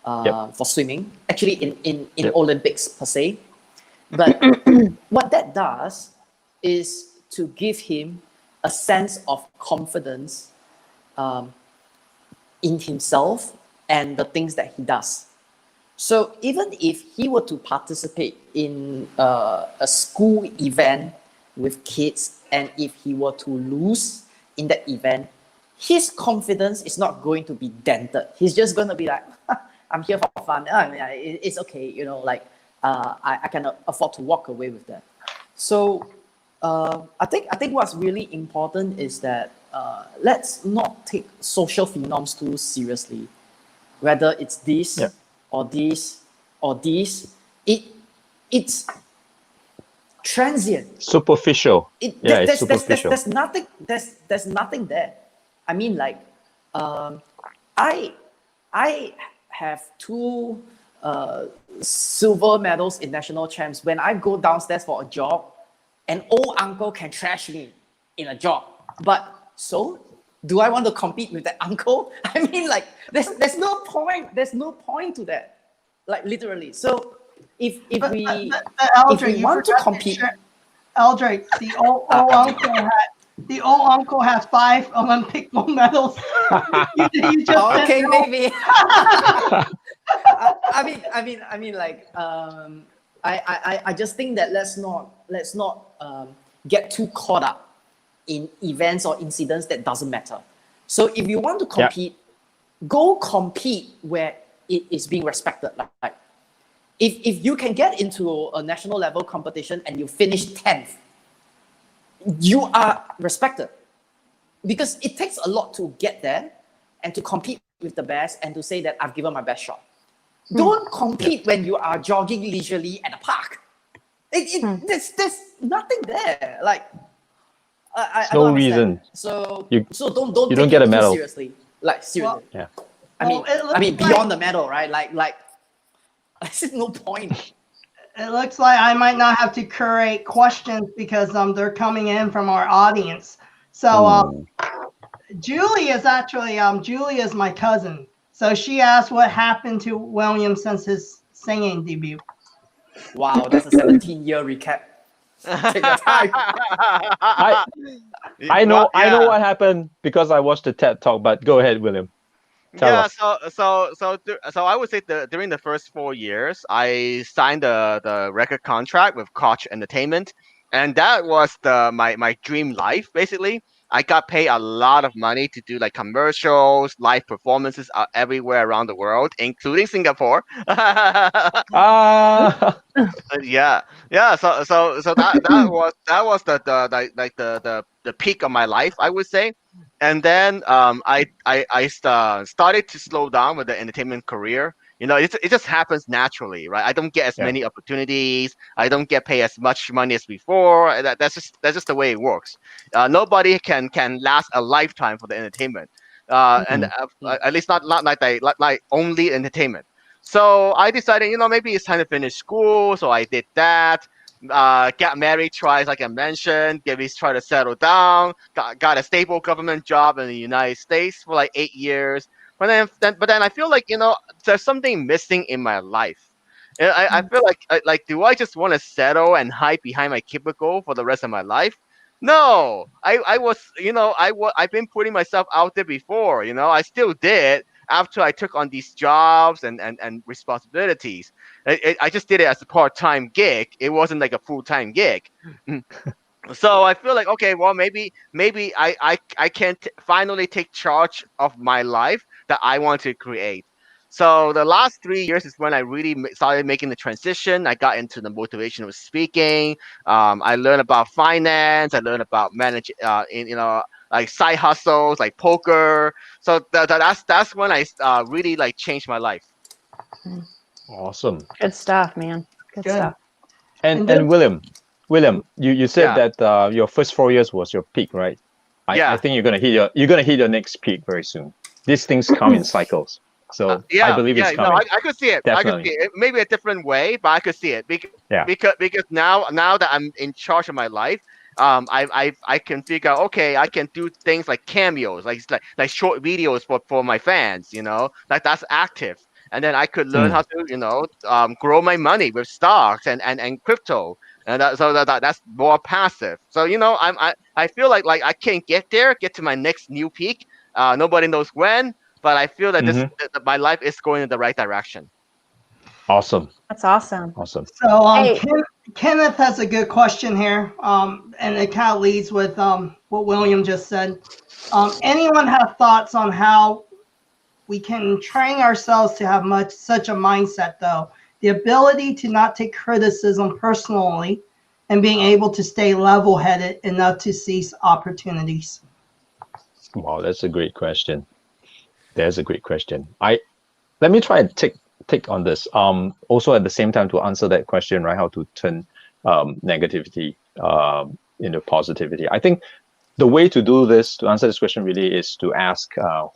for swimming, actually in Olympics per se. But what that does is to give him a sense of confidence in himself and the things that he does. So even if he were to participate in a school event with kids, and if he were to lose in that event, his confidence is not going to be dented. He's just going to be like, I'm here for fun. It's okay, you know, like I can afford to walk away with that. So I think what's really important is that let's not take social phenoms too seriously. Whether it's this or this or this, it's transient. Superficial. It's superficial. There's nothing there. I mean, like, I have 2 silver medals in national champs. When I go downstairs for a jog, an old uncle can trash me in a jog. But so, do I want to compete with that uncle? I mean, like, there's no point. There's no point to that. Like, literally. So, if we want to compete, Eldrick, the old uncle has 5 Olympic gold medals. you just okay, maybe. I mean, like, I just think that let's not get too caught up in events or incidents that doesn't matter. So if you want to compete, go compete where it is being respected. Like if you can get into a national level competition and you finish 10th, you are respected, because it takes a lot to get there and to compete with the best and to say that I've given my best shot. Don't compete when you are jogging leisurely at a park. There's nothing there. Like, I no don't understand. reason. So You don't don't take get it a medal. too seriously. Like, seriously. Yeah. I mean, beyond the medal, right? Like, there's no point. It looks like I might not have to curate questions because they're coming in from our audience. So Julie is actually Julie is my cousin. So she asked what happened to William since his singing debut. Wow, that's a 17-year recap. Take your time. I know what happened because I watched the TED Talk, but go ahead, William. Tell us. So I would say during the first 4 years, I signed the record contract with Koch Entertainment, and that was my dream life basically. I got paid a lot of money to do like commercials, live performances everywhere around the world, including Singapore. Yeah. So that was the peak of my life, I would say. And then I started to slow down with the entertainment career. You know, it just happens naturally, right? I don't get as many opportunities. I don't get paid as much money as before. That's just the way it works. Nobody can last a lifetime for the entertainment, and at least not like only entertainment. So I decided, you know, maybe it's time to finish school. So I did that. Got married twice, like I mentioned. Try to settle down. Got a stable government job in the United States for like 8 years. But then I feel like, you know, there's something missing in my life. And I feel like do I just want to settle and hide behind my cubicle for the rest of my life? No, I was, you know, I've been putting myself out there before. You know, I still did after I took on these jobs and responsibilities. I just did it as a part-time gig. It wasn't like a full-time gig. So I feel like, okay, well, maybe I can finally take charge of my life that I want to create. So the last 3 years is when I really started making the transition. I got into the motivational speaking. I learned about finance. I learned about manage, like side hustles, like poker. So that's when I really like changed my life. Awesome. Good stuff, man. Good Good. stuff. And this, William, you said Yeah, that your first 4 years was your peak, right? I yeah. think you're gonna hit your next peak very soon. These things come in cycles, so I Yeah, believe it's yeah, no, coming. I could see it. I could see Definitely. it. Maybe a different way, but I could see it Yeah. because now that I'm in charge of my life, I can figure out, okay, I can do things like cameos, like short videos for my fans, like that's active, and then I could learn Mm. how to grow my money with stocks and crypto, and that's more passive. So I feel like I can get to my next new peak. Nobody knows when, but I feel that Hmm. my life is going in the right direction. Awesome. That's awesome. Awesome. so Hey. Kenneth has a good question here, and it kind of leads with what William just said. Anyone have thoughts on how we can train ourselves to have such a mindset, though? The ability to not take criticism personally and being able to stay level-headed enough to seize opportunities. Wow, that's a great question. There's a great question. Let me try and take on this. Also at the same time to answer that question, right? How to turn negativity into positivity. I think the way to do this, to answer this question, really is to ask,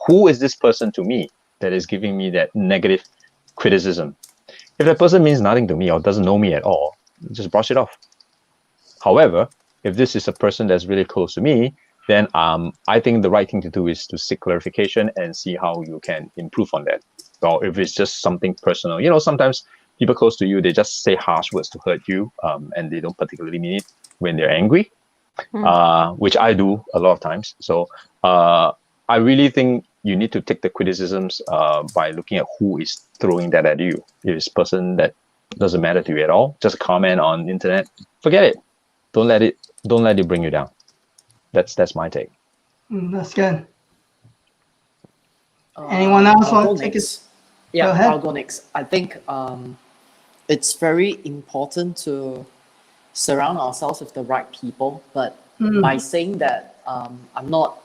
who is this person to me that is giving me that negative criticism? If that person means nothing to me or doesn't know me at all, just brush it off. However, if this is a person that's really close to me, then I think the right thing to do is to seek clarification and see how you can improve on that. Or if it's just something personal, sometimes people close to you, they just say harsh words to hurt you, and they don't particularly mean it when they're angry, which I do a lot of times. So I really think you need to take the criticisms by looking at who is throwing that at you. If it's a person that doesn't matter to you at all, just comment on the internet, forget it. Don't let it bring you down. That's my take. That's good. Anyone else I'll go want to take it? next. Yeah, Go ahead. I'll go next. I think it's very important to surround ourselves with the right people. But by saying that, I'm not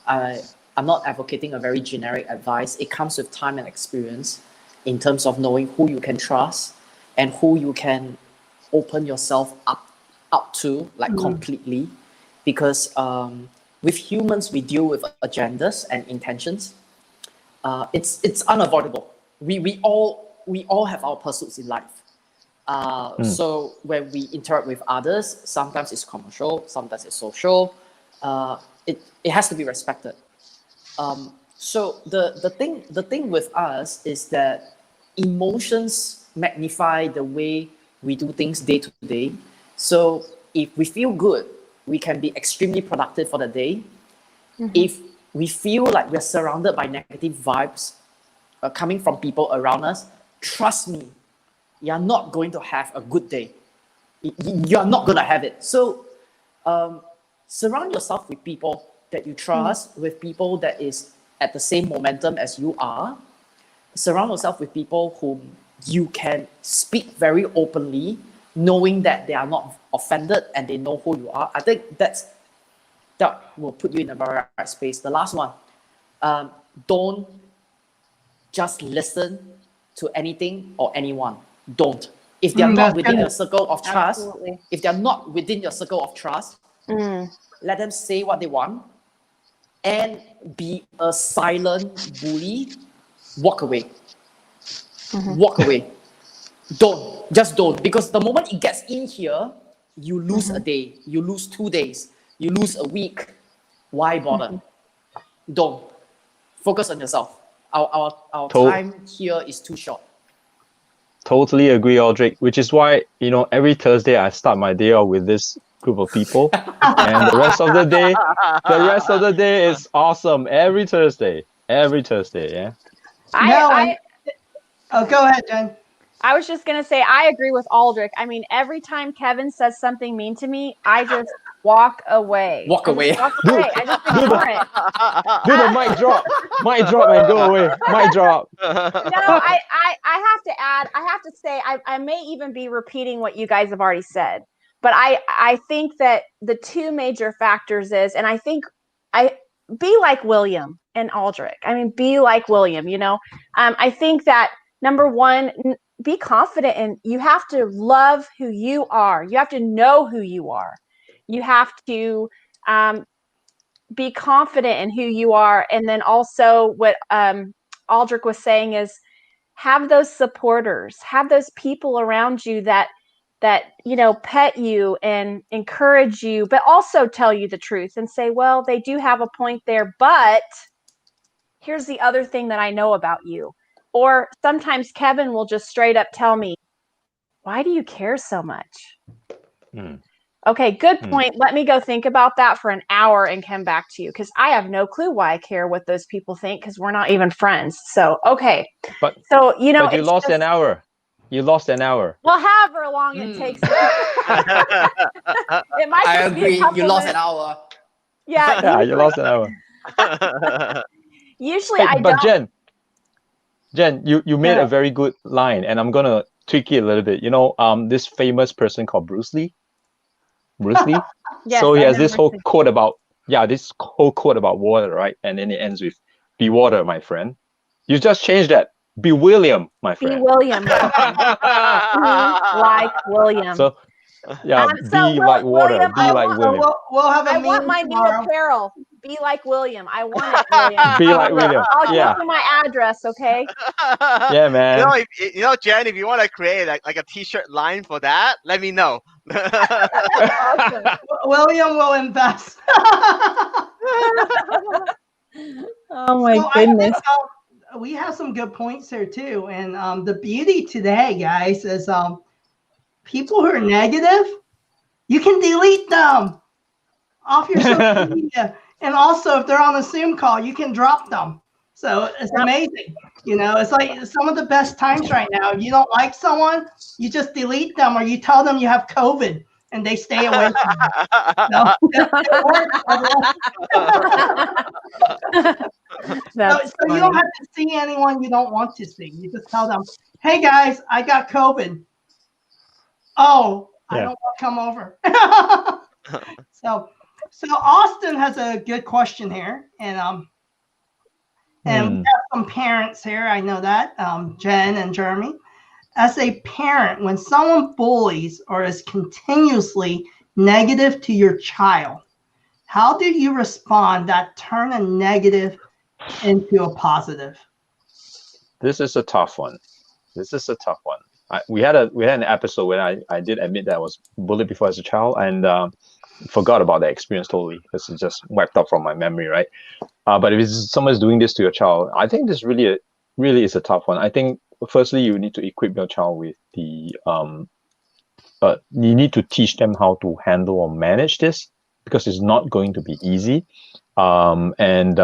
advocating a very generic advice. It comes with time and experience in terms of knowing who you can trust and who you can open yourself up to, like completely, because with humans we deal with agendas and intentions. It's unavoidable. We all have our pursuits in life. So when we interact with others, sometimes it's commercial, sometimes it's social. It has to be respected. So the thing with us is that emotions magnify the way we do things day to day. So if we feel good, we can be extremely productive for the day. If we feel like we're surrounded by negative vibes coming from people around us, trust me, you're not going to have a good day. You're not going to have it. So surround yourself with people that you trust, with people that is at the same momentum as you are. Surround yourself with people whom you can speak very openly, knowing that they are not offended and they know who you are. I think that will put you in the very right space. The last one, don't just listen to anything or anyone. Don't. If they're not within your circle of trust, let them say what they want and be a silent bully. Walk away. Walk away. Don't. Because the moment it gets in here, you lose a day, you lose 2 days, you lose a week. Why bother? Don't. Focus on yourself. Our time here is too short. Totally agree, Aldrich, which is why, every Thursday I start my day out with this group of people. And the rest of the day is awesome. Every Thursday, yeah. Oh, go ahead, Jen. I was just gonna say I agree with Aldrich. I mean, every time Kevin says something mean to me, I just walk away. Walk away. Walk away. I just ignore it. Do the mic drop. Mic drop and go away. Mic drop. No, I have to add, I have to say, I may even be repeating what you guys have already said, but I think that the two major factors is, and I think be like William and Aldrich. I mean, be like William, you know. I think that number one, be confident, and you have to love who you are. You have to know who you are. You have to be confident in who you are, and then also what Aldrich was saying is have those supporters, have those people around you that you know pet you and encourage you, but also tell you the truth and say, well, they do have a point there, but here's the other thing that I know about you. Or sometimes Kevin will just straight up tell me, why do you care so much? Okay, good point. Let me go think about that for an hour and come back to you, because I have no clue why I care what those people think, because we're not even friends. So, okay. But so, you know, but you lost an hour. You lost an hour. Well, however long it takes. It might I just be a agree. couple You lost minutes. an hour. Yeah. Yeah, you lost an hour. Usually Hey, I but don't. Jen, you made Yeah. a very good line, and I'm gonna tweak it a little bit. You know, this famous person called Bruce Lee. Yes, So he I has know this whole Bruce quote about water, right? And then it ends with "Be water, my friend." You just changed that. Be William, my Lee. Be friend. William. Be like William. So yeah, So be like water. William, Be like William. We'll have a I want meme my new tomorrow. apparel. Be like William. I want it, William. Be like William. I'll Yeah, give you my address, okay? yeah, man. You know, Jen, if you want to create like a T-shirt line for that, let me know. Awesome. William will invest. Oh my So goodness. I think, we have some good points here too, and the beauty today, guys, is people who are negative, you can delete them off your social media, and also if they're on a Zoom call, you can drop them. So it's amazing. You know, it's like some of the best times right now. If you don't like someone, you just delete them, or you tell them you have COVID, and they stay away from you. So it works, That's so you don't have to see anyone you don't want to see. You just tell them, "Hey guys, I got COVID. Oh, I Yeah. don't want to come over." So Austin has a good question here, and we have some parents here. I know that Jen and Jeremy. As a parent, when someone bullies or is continuously negative to your child, how do you respond that turn a negative into a positive? This is a tough one. We had an episode where I did admit that I was bullied before as a child, and forgot about that experience totally, because it just wiped out from my memory, right? But if someone's doing this to your child, I think this really is a tough one. I think firstly you need to equip your child with the you need to teach them how to handle or manage this, because it's not going to be easy. And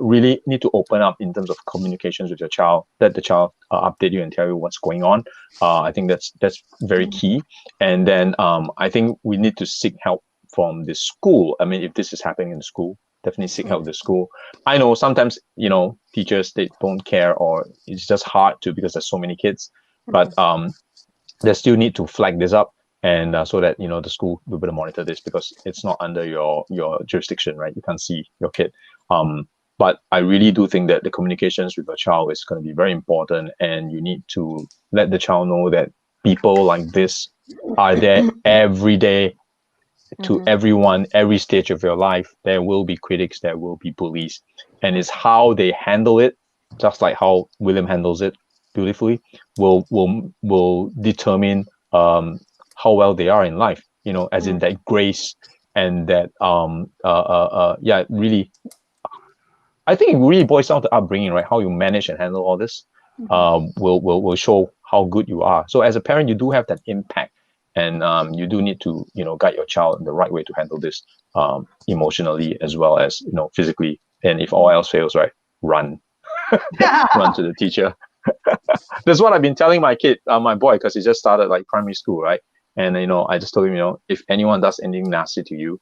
really need to open up in terms of communications with your child, let the child update you and tell you what's going on. I think that's very key. And then I think we need to seek help from the school. I mean, if this is happening in the school, definitely seek help the school. I know sometimes, you know, teachers, they don't care, or it's just hard to, because there's so many kids, but they still need to flag this up, and so that, you know, the school will be able to monitor this, because it's not under your jurisdiction, right? You can't see your kid. But I really do think that the communications with your child is going to be very important, and you need to let the child know that people like this are there every day to everyone, every stage of your life. There will be critics, there will be bullies, and it's how they handle it, just like how William handles it beautifully, will determine how well they are in life, you know, as in that grace and that really, I think it really boils down to upbringing, right? How you manage and handle all this will show how good you are. So as a parent, you do have that impact, and you do need to, you know, guide your child in the right way to handle this emotionally as well as, you know, physically. And if all else fails, right, run to the teacher. That's what I've been telling my kid, my boy, because he just started like primary school, right? And I just told him, if anyone does anything nasty to you,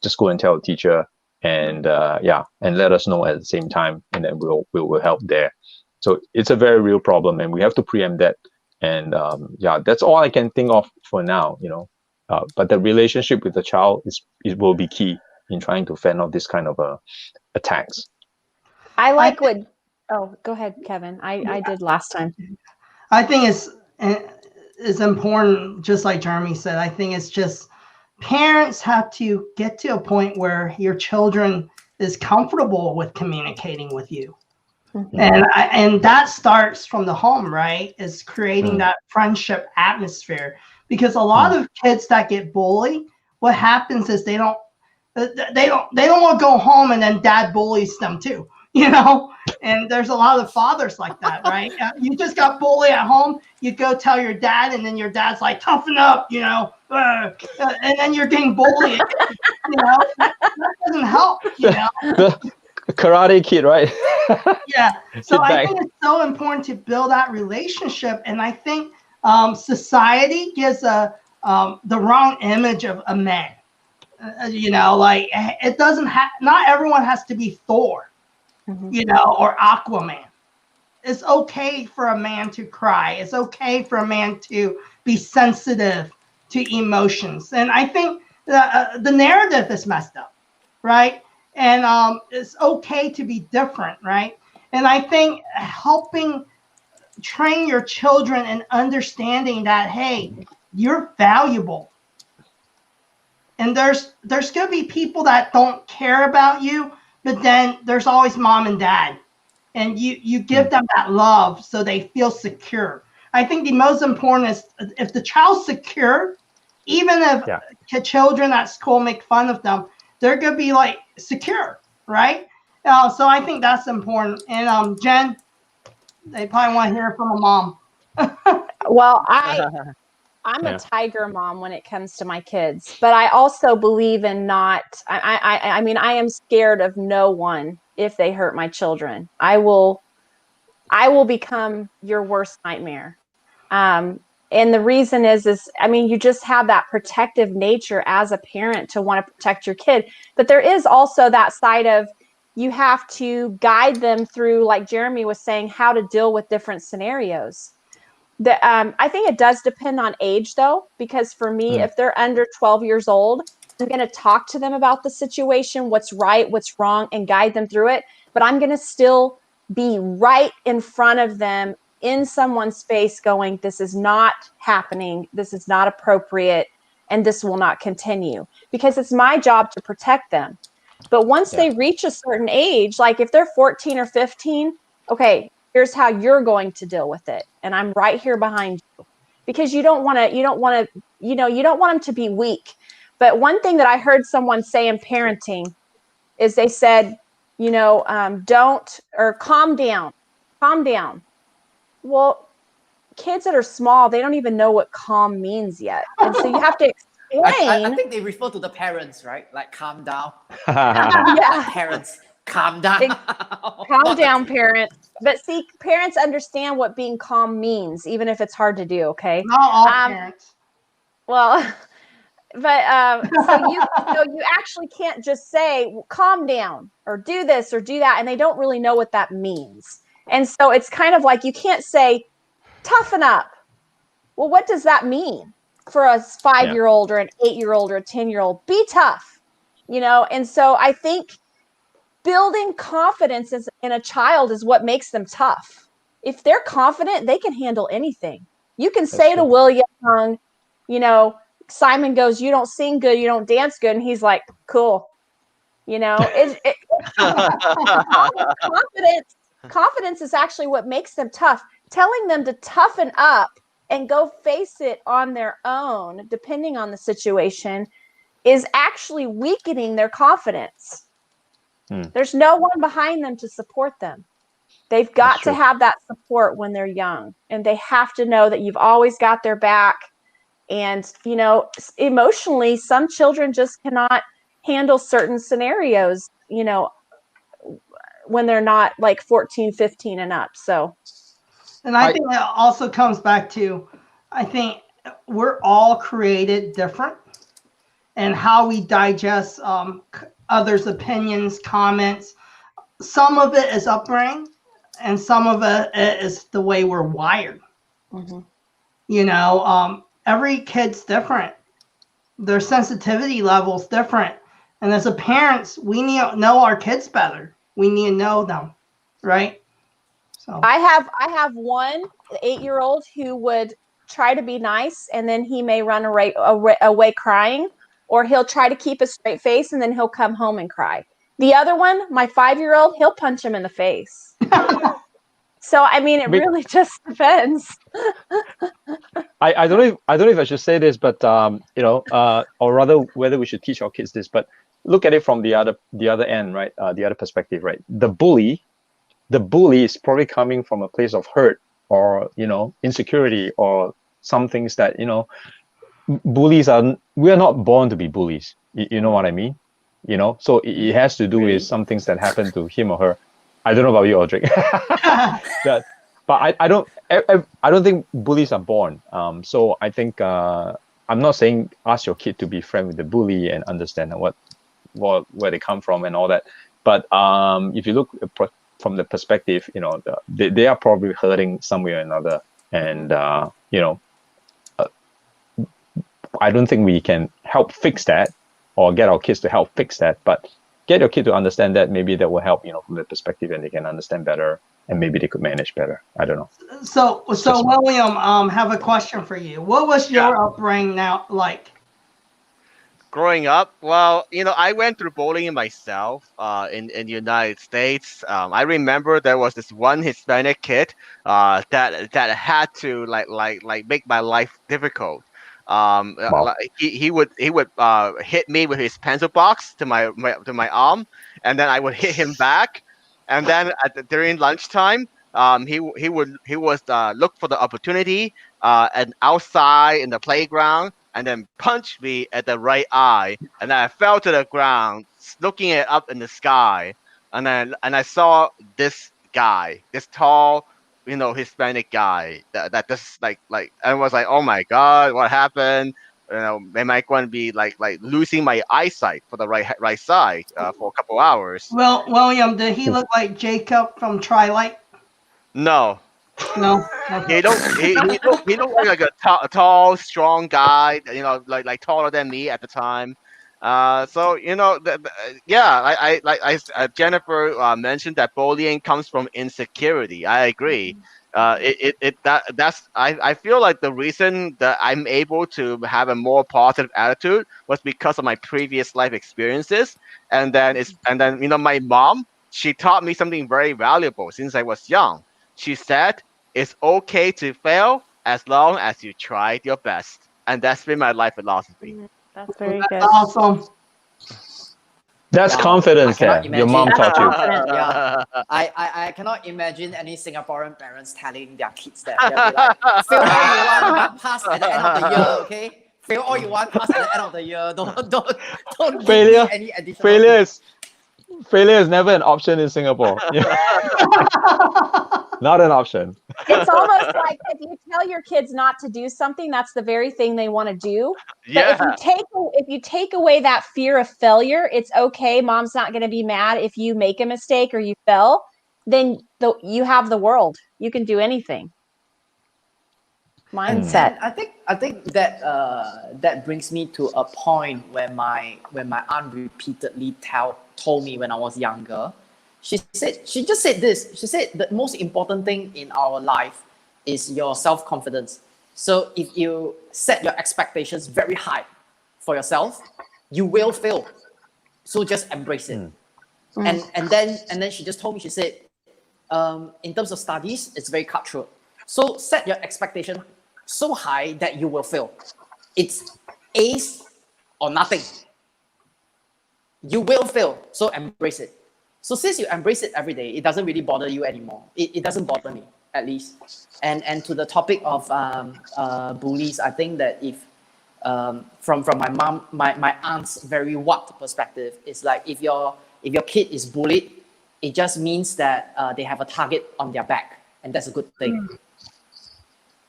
just go and tell the teacher, and and let us know at the same time, and then we'll help there. So it's a very real problem, and we have to preempt that. And that's all I can think of for now. But the relationship with the child will be key in trying to fend off this kind of attacks. I like what. Oh, go ahead, Kevin. I did last time. I think it's important, just like Jeremy said. I think it's just parents have to get to a point where your children is comfortable with communicating with you. Mhm. And that starts from the home, right? Is creating that friendship atmosphere. Because a lot of kids that get bullied, what happens is they don't want to go home, and then dad bullies them too. And there's a lot of fathers like that, right? You just got bullied at home, you go tell your dad, and then your dad's like, toughen up, and then you're getting bullied. That doesn't help. The Karate Kid, right? Yeah. So I back. think it's so important to build that relationship, and I think society gives the wrong image of a man. Like it doesn't have. Not everyone has to be Thor, or Aquaman. It's okay for a man to cry. It's okay for a man to be sensitive to emotions, and I think the narrative is messed up, right? And it's okay to be different, right? And I think helping train your children and understanding that, hey, you're valuable. And there's going to be people that don't care about you, but then there's always mom and dad. And you give them that love so they feel secure. I think the most important is if the child's secure, even if children at school make fun of them, they're going to be like secure, right? So I think that's important. And Jen, they probably want to hear from a mom. Well, I'm a tiger mom when it comes to my kids, but I also believe in not. I mean, I am scared of no one if they hurt my children. I will become your worst nightmare. And the reason is I mean, you just have that protective nature as a parent to want to protect your kid, but there is also that side of you have to guide them through, like Jeremy was saying, how to deal with different scenarios. I think it does depend on age, though, because for me, if they're under 12 years old, I'm going to talk to them about the situation, what's right, what's wrong, and guide them through it. But I'm going to still be right in front of them in someone's face going, this is not happening, this is not appropriate, and this will not continue. Because it's my job to protect them. But once they reach a certain age, like if they're 14 or 15, okay, here's how you're going to deal with it. And I'm right here behind you. Because you don't want them to be weak. But one thing that I heard someone say in parenting is they said, don't, or calm down. Well, kids that are small, they don't even know what calm means yet. And so you have to explain. I think they refer to the parents, right? Like, calm down. Yeah. Parents, calm down. Calm down, parents. But see, parents understand what being calm means, even if it's hard to do, okay? Not all parents. Well, but so you actually can't just say, calm down, or do this or do that, and they don't really know what that means. And so it's kind of like you can't say, toughen up. Well, what does that mean for a 5-year-old or an 8-year-old or a 10-year-old? Be tough, And so I think building confidence in a child is what makes them tough. If they're confident, they can handle anything. You can say to William Young, Simon goes, you don't sing good, you don't dance good. And he's like, cool. Confidence is actually what makes them tough. Telling them to toughen up and go face it on their own, depending on the situation, is actually weakening their confidence. There's no one behind them to support them. They've got to have that support when they're young, and they have to know that you've always got their back. And, emotionally, some children just cannot handle certain scenarios, when they're not like 14, 15 and up. So And I think that also comes back to, I think we're all created different, and how we digest others' opinions, comments. Some of it is upbringing, and some of it is the way we're wired. You know, every kid's different. Their sensitivity level's different. And as a parents, we need to know our kids better. We need to know them, right? So I have one 8-year-old who would try to be nice, and then he may run away crying, or he'll try to keep a straight face, and then he'll come home and cry. The other one, my 5-year-old, he'll punch him in the face. So I mean, it really just depends. I don't know if I should say this, but you know, or rather whether we should teach our kids this, but look at it from the other end, right? The other perspective, right? The bully is probably coming from a place of hurt, or you know, insecurity, or some things that, you know, we are not born to be bullies. You know what I mean? You know, so it has to do with some things that happen to him or her. I don't know about you, Audrey. But I don't think bullies are born. So I think I'm not saying ask your kid to be friend with the bully and understand where they come from and all that. But if you look from the perspective, you know, they are probably hurting some way or another, and you know, I don't think we can help fix that or get our kids to help fix that, but get your kid to understand that. Maybe that will help, you know, from the perspective, and they can understand better, and maybe they could manage better. I don't know. So William, have a question for you. What was your upbringing now like? Growing up, well, you know, I went through bullying myself in the United States. I remember there was this one Hispanic kid that had to like make my life difficult. Wow. He would hit me with his pencil box to my arm, and then I would hit him back. And then during lunchtime, he was look for the opportunity and outside in the playground, and then punched me at the right eye, and then I fell to the ground, looking at up in the sky, and I saw this guy, this tall, you know, Hispanic guy that just like I was like, oh my god, what happened? You know, am I going to be like losing my eyesight for the right side for a couple hours? Well, William, did he look like Jacob from Twilight? No. No. He looked like a tall, strong guy. You know, like taller than me at the time. So you know, yeah, Jennifer mentioned that bullying comes from insecurity. I agree. I feel like the reason that I'm able to have a more positive attitude was because of my previous life experiences, and then you know, my mom, she taught me something very valuable since I was young. She said, it's okay to fail as long as you tried your best. And that's been my life philosophy. That's very good. That's awesome. That's confidence there. Your mom taught you. Yeah, I cannot imagine any Singaporean parents telling their kids that. They'll be like, fail all you want, but pass at the end of the year, okay? Fail all you want, pass at the end of the year. Don't give Failure, me any additional. failure is never an option in Singapore. Not an option. It's almost like if you tell your kids not to do something, that's the very thing they want to do. Yeah. But if you take away that fear of failure, it's okay. Mom's not going to be mad if you make a mistake or you fail. Then you have the world. You can do anything. Mindset. I think that that brings me to a point where my aunt repeatedly told me when I was younger. She just said this. She said the most important thing in our life is your self-confidence. So if you set your expectations very high for yourself, you will fail. So just embrace it. And then she just told me, she said, in terms of studies, it's very cutthroat. So set your expectation so high that you will fail. It's A's or nothing. You will fail, so embrace it. So since you embrace it every day, it doesn't really bother you anymore. It doesn't bother me, at least. And to the topic of bullies, I think that if from my aunt's very what perspective, is like if your kid is bullied, it just means that they have a target on their back, and that's a good thing.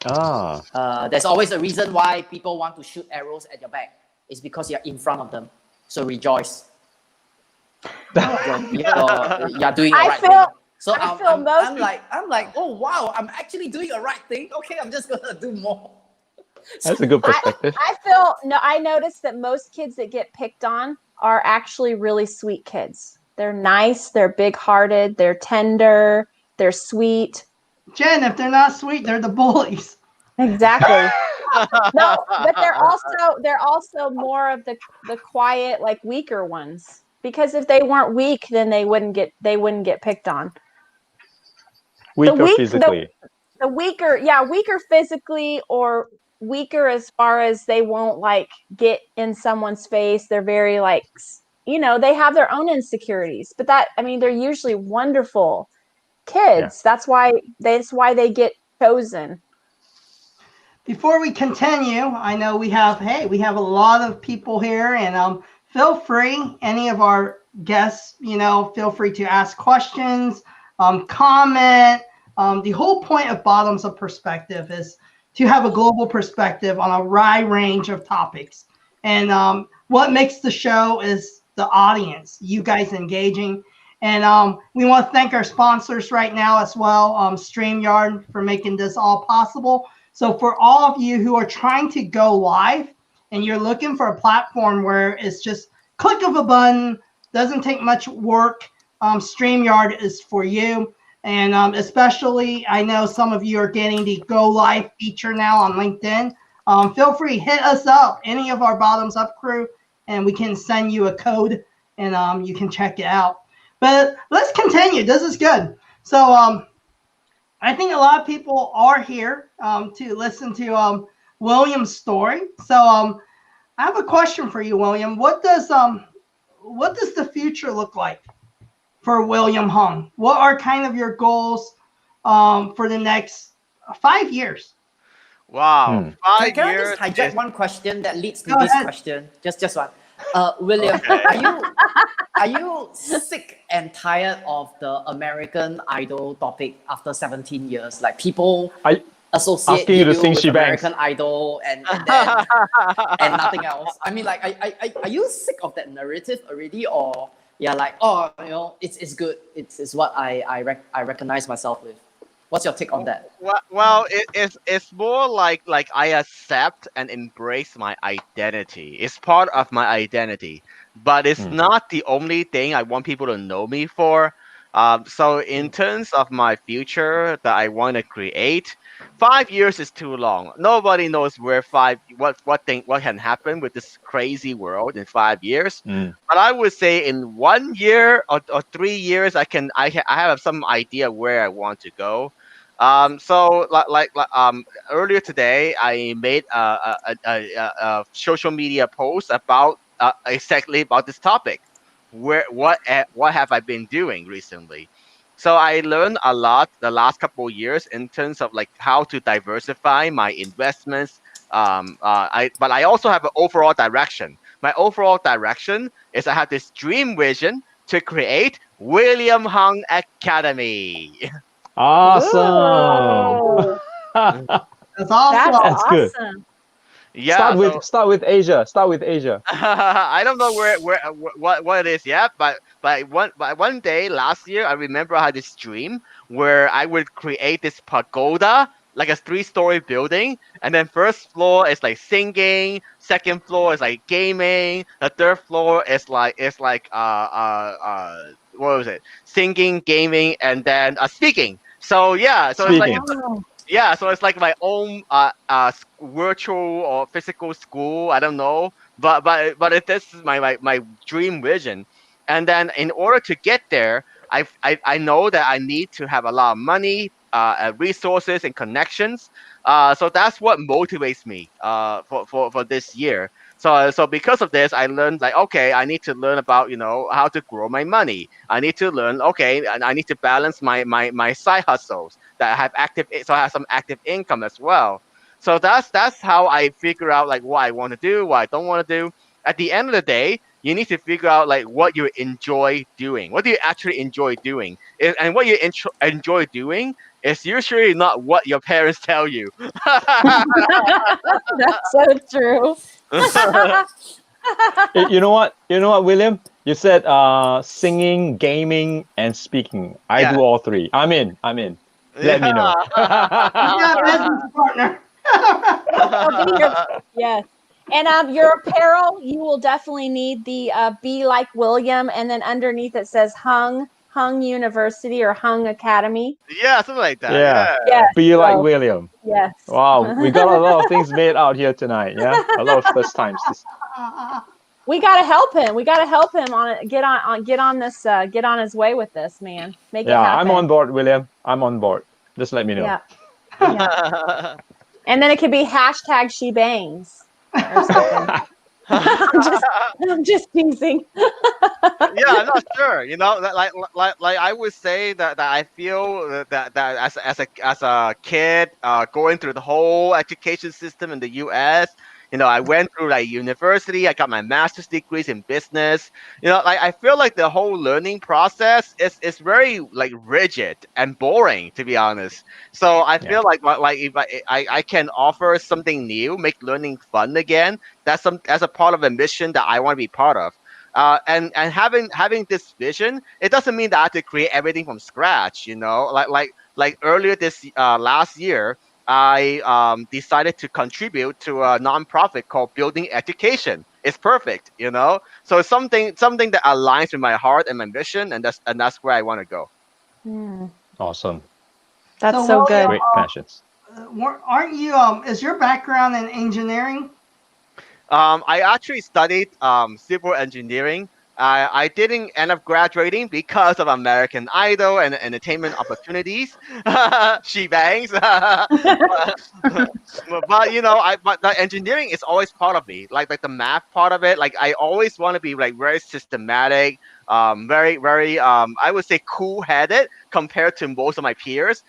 There's always a reason why people want to shoot arrows at your back. It's because you're in front of them. So rejoice. You're doing the right thing. So I'm like, oh wow, I'm actually doing the right thing. Okay, I'm just gonna do more. That's a good perspective. I noticed that most kids that get picked on are actually really sweet kids. They're nice, they're big-hearted, they're tender, they're sweet. Jen, if they're not sweet, they're the bullies. Exactly. No, but they're also more of the quiet, like weaker ones. Because if they weren't weak, then they wouldn't get picked on. Weaker physically. The weaker physically, or weaker as far as they won't like get in someone's face. They're very like, they have their own insecurities, but they're usually wonderful kids. Yeah. That's why they get chosen. Before we continue, I know we have a lot of people here, and feel free, any of our guests, feel free to ask questions, comment. The whole point of Bottoms Up Perspective is to have a global perspective on a wide range of topics. And what makes the show is the audience, you guys engaging. And we want to thank our sponsors right now as well, StreamYard, for making this all possible. So for all of you who are trying to go live and you're looking for a platform where it's just click of a button, doesn't take much work, StreamYard is for you. And especially, I know some of you are getting the Go Live feature now on LinkedIn. Feel free, hit us up, any of our Bottoms Up crew, and we can send you a code, and you can check it out. But let's continue. This is good. So I think a lot of people are here to listen to William's story. So I have a question for you, William. What does the future look like for William Hung? What are kind of your goals for the next 5 years? Wow, 5 Can years. I just hijack one question that leads to Go this ahead. question? Just one. William, are you sick and tired of the American Idol topic after 17 years? Like people associate asking you to sing with She Bangs. American Idol and nothing else. I mean, like, are you sick of that narrative already, or it's good. It's what I recognize myself with. What's your take on that? Well, it's more like I accept and embrace my identity. It's part of my identity, but it's not the only thing I want people to know me for. So in terms of my future that I want to create, 5 years is too long. Nobody knows what can happen with this crazy world in 5 years. But I would say in 1 year or 3 years, I have some idea where I want to go. So earlier today, I made a social media post about exactly about this topic. What have I been doing recently? So I learned a lot the last couple of years in terms of like how to diversify my investments. But I also have an overall direction. My overall direction is I have this dream vision to create William Hung Academy. Awesome. That's awesome. That's good. Yeah. Start with Asia. I don't know what it is yet, but one day last year, I remember I had this dream where I would create this pagoda, like a 3-story building, and then first floor is like singing, second floor is like gaming, the third floor is like what was it? Singing, gaming, and then speaking. So yeah, so Speaking. it's like my own virtual or physical school. I don't know, but this is my dream vision. And then in order to get there, I know that I need to have a lot of money, resources, and connections. So that's what motivates me for this year. So because of this, I learned like, okay, I need to learn about, how to grow my money. I need to learn, okay, and I need to balance my side hustles that I have some active income as well. So that's how I figure out like what I want to do, what I don't want to do. At the end of the day, you need to figure out like what you enjoy doing. What do you actually enjoy doing? And what you enjoy doing is usually not what your parents tell you. That's so true. You know what? You know what, William? You said singing, gaming, and speaking. I Yeah. do all three. I'm in. Let me know. Yeah, business partner. I'll be your, yes. And your apparel, you will definitely need the Be Like William, and then underneath it says Hung University or Hung Academy. Yeah, something like that. Yeah. Yeah. Yes. Be like so, William. yes. Wow, we got a lot of things made out here tonight. Yeah, a lot of first times. We gotta help him. We gotta help him on it. Get on this. Get on his way with this, man. Make it Yeah, happen. I'm on board, William. I'm on board. Just let me know. Yeah. Yeah. And then it could be hashtag she bangs or something. I'm just teasing. Yeah, I'm not sure. You know, like I would say that I feel that as a kid going through the whole education system in the U.S. You know, I went through like university. I got my master's degrees in business. You know, like I feel like the whole learning process is very like rigid and boring, to be honest. So I feel like if I can offer something new, make learning fun again. That's a part of a mission that I want to be part of. And having this vision, it doesn't mean that I have to create everything from scratch. You know, like earlier this last year, I decided to contribute to a nonprofit called Building Education. It's perfect, you know. So it's something that aligns with my heart and my mission, and that's where I want to go. Awesome. That's So, so William, good. Great passions. Aren't you? Is your background in engineering? I actually studied civil engineering. I didn't end up graduating because of American Idol and entertainment opportunities. She bangs. But you know, but the engineering is always part of me. Like the math part of it. Like I always want to be like very systematic, very I would say cool headed compared to most of my peers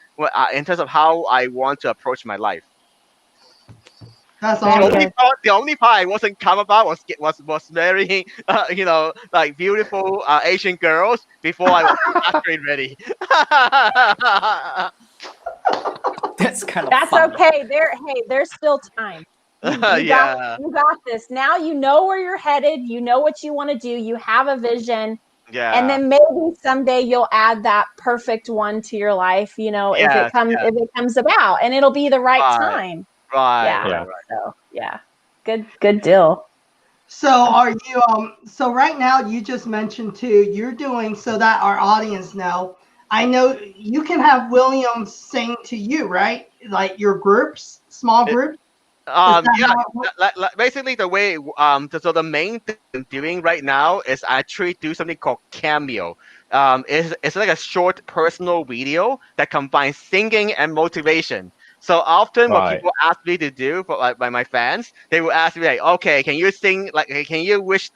in terms of how I want to approach my life. That's Very awesome. good. The only part I wasn't calm about was marrying, you know, like beautiful Asian girls before I was actually ready. That's kind of That's fun. okay. There's still time. Yeah, You got this. Now you know where you're headed. You know what you want to do. You have a vision. yeah. And then maybe someday you'll add that perfect one to your life, you know, if Yes, it comes about, and it'll be the right Right. time. Right, Yeah. Yeah. right, right. So yeah. Good deal. So are you? So right now, you just mentioned too. You're doing so that our audience know. I know you can have William sing to you, right? Like your groups, small It- groups. Yeah, how it works? like basically the way so the main thing I'm doing right now is I actually do something called cameo. It's like a short personal video that combines singing and motivation. So often what Right. people ask me to do for like by my fans, they will ask me like, okay, can you sing like can you wish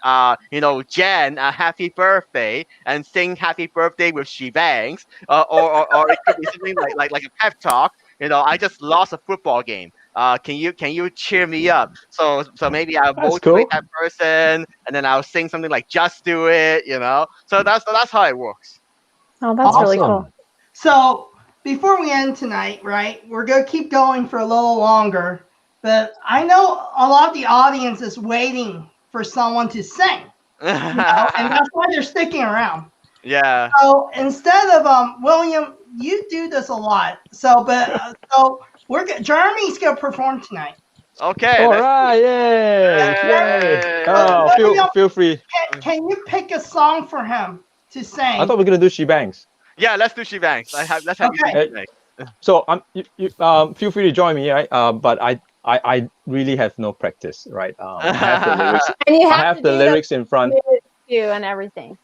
you know Jen a happy birthday and sing happy birthday with She Bangs, or it could be something like a pep talk. You know, I just lost a football game. Can you cheer me up? So maybe I'll That's motivate cool. that person, and then I'll sing something like "Just Do It," you know. So that's how it works. Oh, that's really cool. Awesome. So before we end tonight, right? We're gonna keep going for a little longer, but I know a lot of the audience is waiting for someone to sing, and that's why they're sticking around. Yeah. So instead of William, you do this a lot. So, but so Jeremy's gonna perform tonight. Okay. All Let's right. Yay. Yay. Yay. Oh, feel free. Can you pick a song for him to sing? I thought we are gonna do She Bangs. Yeah, let's do She Bangs. Let's have you sing Okay. She Bangs. So you feel free to join me, right? But I really have no practice, right? I have the lyrics. And you I have have to the do lyrics in front. too and everything.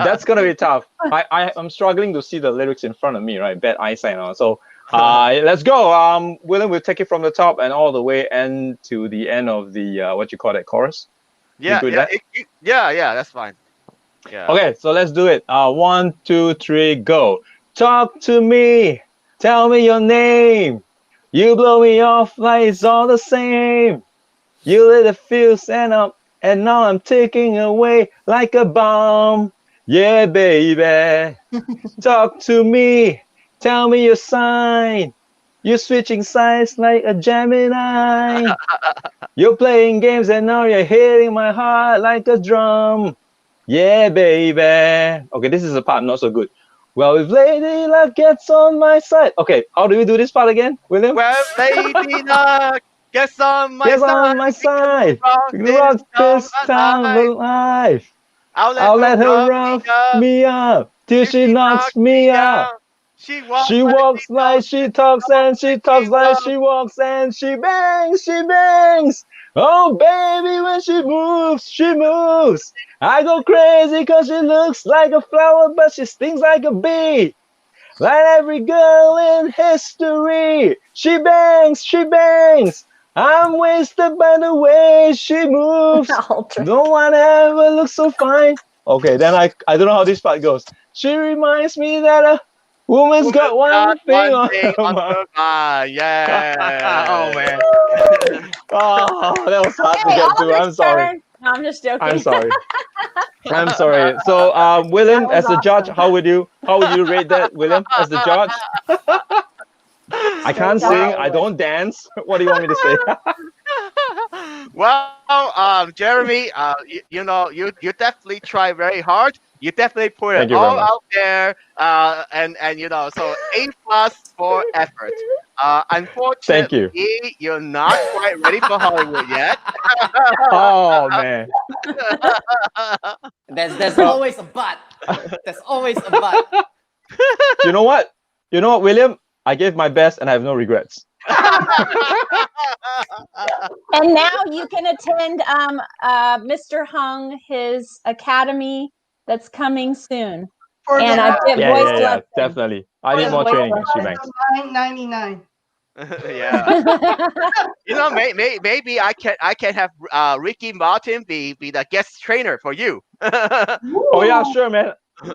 That's gonna be tough. I'm struggling to see the lyrics in front of me, right? Bad eyesight and all. So let's go. William will take it from the top and all the way and to the end of the what you call that chorus. Yeah, good with yeah, that? yeah. That's fine. Yeah. Okay, so let's do it. 1, 2, 3, go. Talk to me. Tell me your name. You blow me off like it's all the same. You lit a fuse and now I'm ticking away like a bomb. Yeah, baby. Talk to me. Tell me your sign. You're switching sides like a Gemini. You're playing games and now you're hitting my heart like a drum. Yeah, baby. Okay, this is the part not so good. Well, if lady luck gets on my side. Okay, how do we do this part again, William? Well, lady luck, guess on my Gets side. on my side. Rock We can this rock town this town alive. alive. I'll let I'll her let her rough me rough up me up till till she she knocks knocks me me out. out. She She walks like she walks like talks, she talks and she talks like she walks and she bangs, she bangs. Oh baby, when she moves, she moves. I go crazy cause she looks like a flower but she stings like a bee. Like every girl in history. She bangs, she bangs. I'm wasted by the way she moves. Ultra. No one ever looks so fine. Okay, then I don't know how this part goes. She reminds me that a woman's got one thing one on thing her on mind. her mind. Yeah. Oh man. Oh, that was hard to Hey, get to. I'm Oliver's sorry. turn. No, I'm just joking. I'm sorry. I'm sorry. So, William, That was as the judge, awesome. how would you rate that, William, as the judge? I can't Great sing. job, I Oliver. don't dance. What do you want me to say? Well, Jeremy, you definitely try very hard. You definitely put it Thank you very all much. out there, and so A+ for effort. Thank Unfortunately, you. you're not quite ready for Hollywood yet. Oh man. There's Well, always a but. There's always a but. you know what? You know what, William? I gave my best and I have no regrets. And now you can attend Mr. Hung, his academy that's coming soon. For And the I get Yeah, voice yeah, yeah, lessons. definitely. I need for more Voice training, lessons. She-Banks. $9.99. Yeah. Maybe I can have Ricky Martin be the guest trainer for you. Oh yeah, sure, man.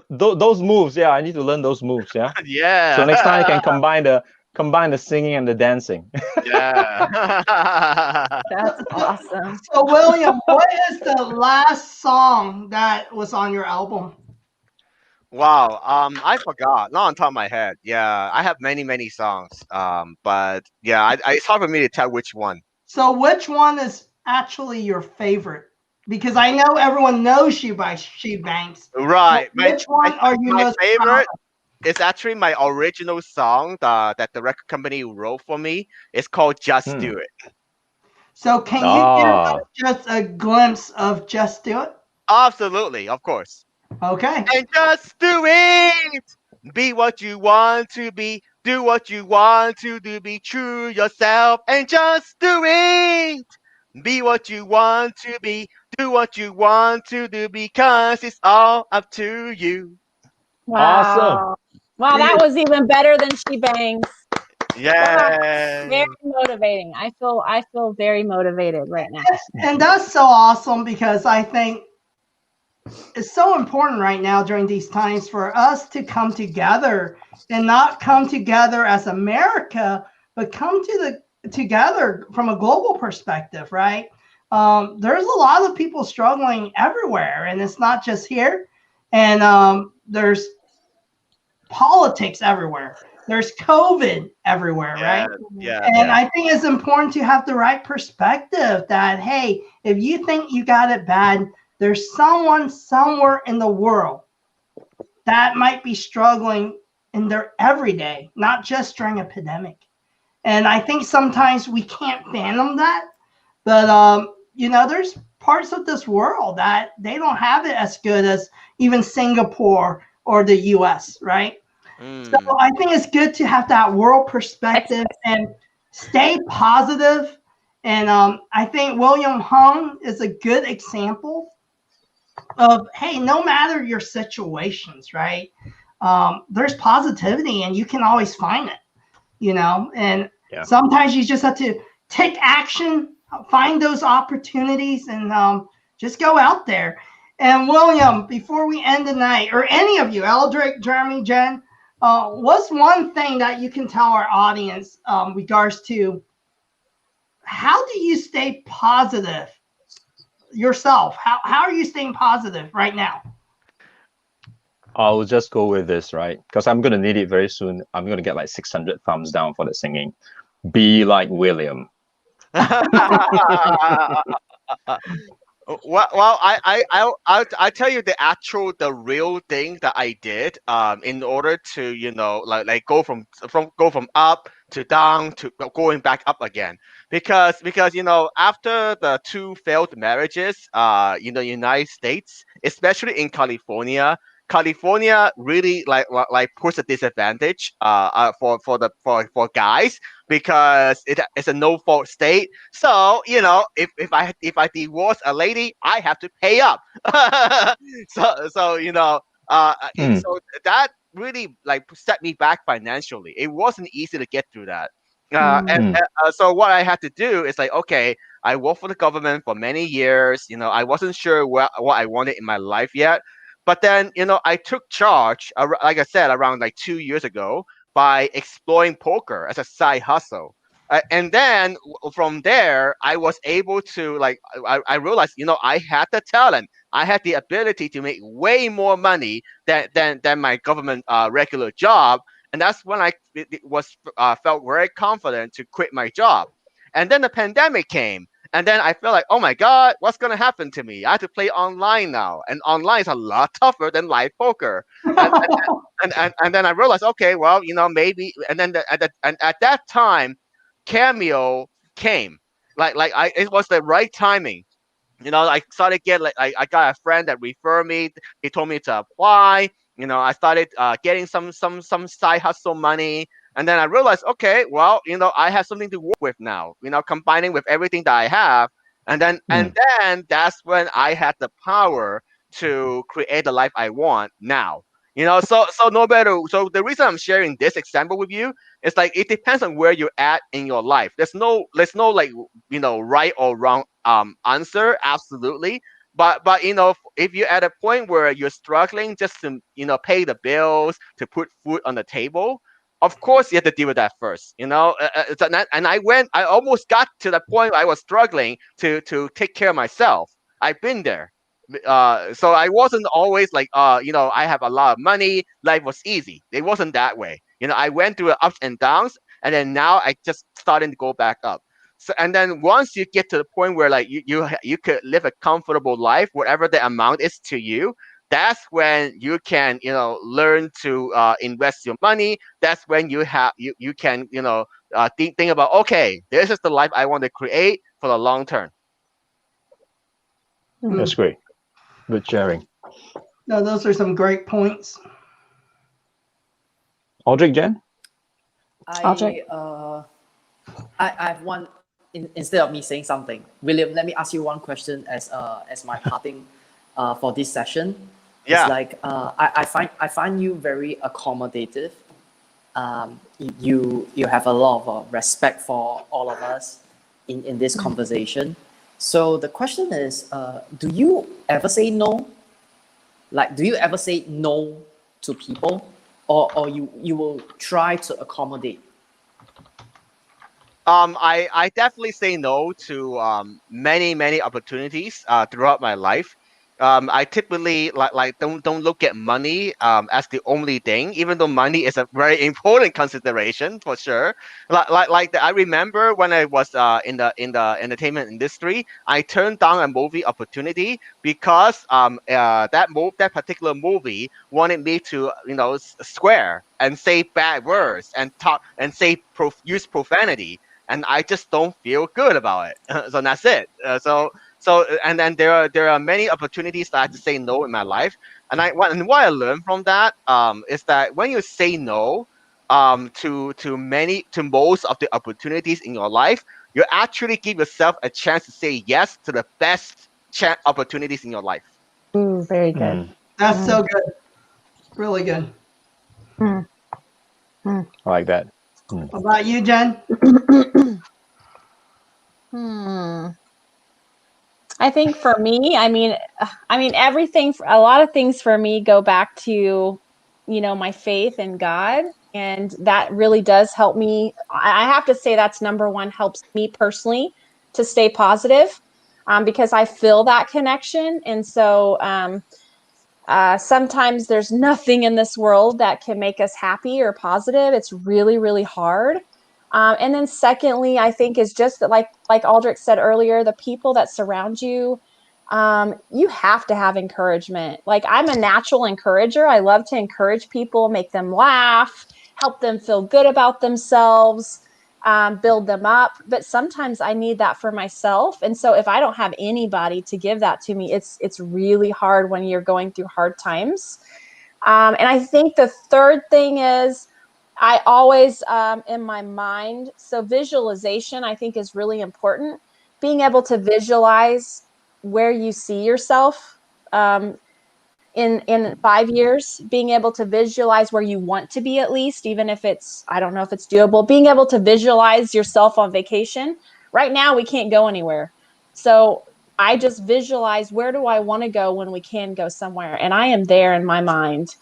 Those moves, yeah, I need to learn those moves, yeah. Yeah. So next time I can combine the singing and the dancing. Yeah. That's awesome. So, William, what is the last song that was on your album? Wow. I forgot. Not on top of my head. Yeah, I have many songs. But yeah, it's hard for me to tell which one. So, which one is actually your favorite? Because I know everyone knows you by She Banks. Right. Which one are you My most proud favorite of? is actually my original song that the record company wrote for me. It's called Just Do It. So, can you give us just a glimpse of Just Do It? Absolutely, of course. Okay. And just do it. Be what you want to be. Do what you want to do. Be true yourself and just do it. Be what you want to be. Do what you want to do because it's all up to you. Wow. Wow, that was even better than She Bangs. Yeah. Very motivating. I feel very motivated right now. And that's so awesome because I think it's so important right now during these times for us to come together and not come together as America, but come together from a global perspective, right? There's a lot of people struggling everywhere, and it's not just here. And there's politics everywhere. There's COVID everywhere, right? Yeah. And I think it's important to have the right perspective that, hey, if you think you got it bad, there's someone somewhere in the world that might be struggling in their everyday, not just during a pandemic. And I think sometimes we can't fathom that. But, there's parts of this world that they don't have it as good as even Singapore or the US, right? So I think it's good to have that world perspective and stay positive. And I think William Hung is a good example of, hey, no matter your situations, right? There's positivity and you can always find it, and sometimes you just have to take action, find those opportunities, and just go out there. And William, before we end the night, or any of you, Eldrick, Jeremy, Jen, what's one thing that you can tell our audience regards to how do you stay positive yourself? How are you staying positive right now? I'll just go with this, right? Because I'm gonna need it very soon. I'm gonna get like 600 thumbs down for the singing. Be like William. Well, I tell you the real thing that I did in order to like go from up to down to going back up again, because after the two failed marriages in the United States, especially in California really like puts a disadvantage for guys, because it's a no fault state. So if I divorce a lady, I have to pay up. Mm, So that really like set me back financially. It wasn't easy to get through that. mm, So what I had to do is like, okay, I worked for the government for many years. I wasn't sure what I wanted in my life yet. But then, I took charge, like I said, around like 2 years ago, by exploring poker as a side hustle. And then from there, I was able to like I realized I had the talent, I had the ability to make way more money than my government regular job, and that's when I felt very confident to quit my job. And then the pandemic came, and then I felt like, oh my god, what's gonna happen to me? I have to play online now, and online is a lot tougher than live poker. And and then I realized, okay, well, maybe. And then at that time, Cameo came. It was the right timing. I started get like I got a friend that referred me. He told me to apply. I started getting some side hustle money, and then I realized, okay, well, I have something to work with now. Combining with everything that I have, and then and mm. then that's when I had the power to create the life I want now. So no matter. So the reason I'm sharing this example with you is like it depends on where you're at in your life. There's no like right or wrong answer, absolutely. But if you're at a point where you're struggling just to pay the bills, to put food on the table, of course you have to deal with that first. And I almost got to the point where I was struggling to take care of myself. I've been there. So I wasn't always like I have a lot of money, life was easy. It wasn't that way. I went through the ups and downs, and then now I just starting to go back up. So, and then once you get to the point where like you could live a comfortable life, whatever the amount is to you, that's when you can learn to invest your money. That's when you can think about, okay, this is the life I want to create for the long term. That's great. Good sharing. No, those are some great points. Aldrich, Jen? Aldrich? I have one. Instead of me saying something, William, let me ask you one question as my parting for this session. Yeah. It's like I find you very accommodative. You have a lot of respect for all of us in this conversation. So the question is, do you ever say no? Like, do you ever say no to people, or you will try to accommodate? I definitely say no to many opportunities throughout my life. I typically don't look at money as the only thing, even though money is a very important consideration for sure. I remember when I was in the entertainment industry, I turned down a movie opportunity because that particular movie wanted me to swear and say bad words and talk and use profanity, and I just don't feel good about it. So that's it. And then there are many opportunities that I have to say no in my life, and what I learned from that is that when you say no to most of the opportunities in your life, you actually give yourself a chance to say yes to the best opportunities in your life. Ooh, very good. Mm, That's so good. Really good. I like that. Mm. What about you, Jen? I think for me, I mean, everything, a lot of things for me go back to, my faith in God. And that really does help me. I have to say that's number one, helps me personally to stay positive, because I feel that connection. And so, Sometimes there's nothing in this world that can make us happy or positive. It's really, really hard. And then secondly, I think is just that, like Aldrich said earlier, the people that surround you, you have to have encouragement. Like, I'm a natural encourager. I love to encourage people, make them laugh, help them feel good about themselves, build them up. But sometimes I need that for myself. And so if I don't have anybody to give that to me, it's really hard when you're going through hard times. And I think the third thing is I always, in my mind, so visualization, I think, is really important. Being able to visualize where you see yourself um, in 5 years, being able to visualize where you want to be, at least, even if it's, I don't know if it's doable, being able to visualize yourself on vacation. Right now, we can't go anywhere. So I just visualize, where do I want to go when we can go somewhere? And I am there in my mind.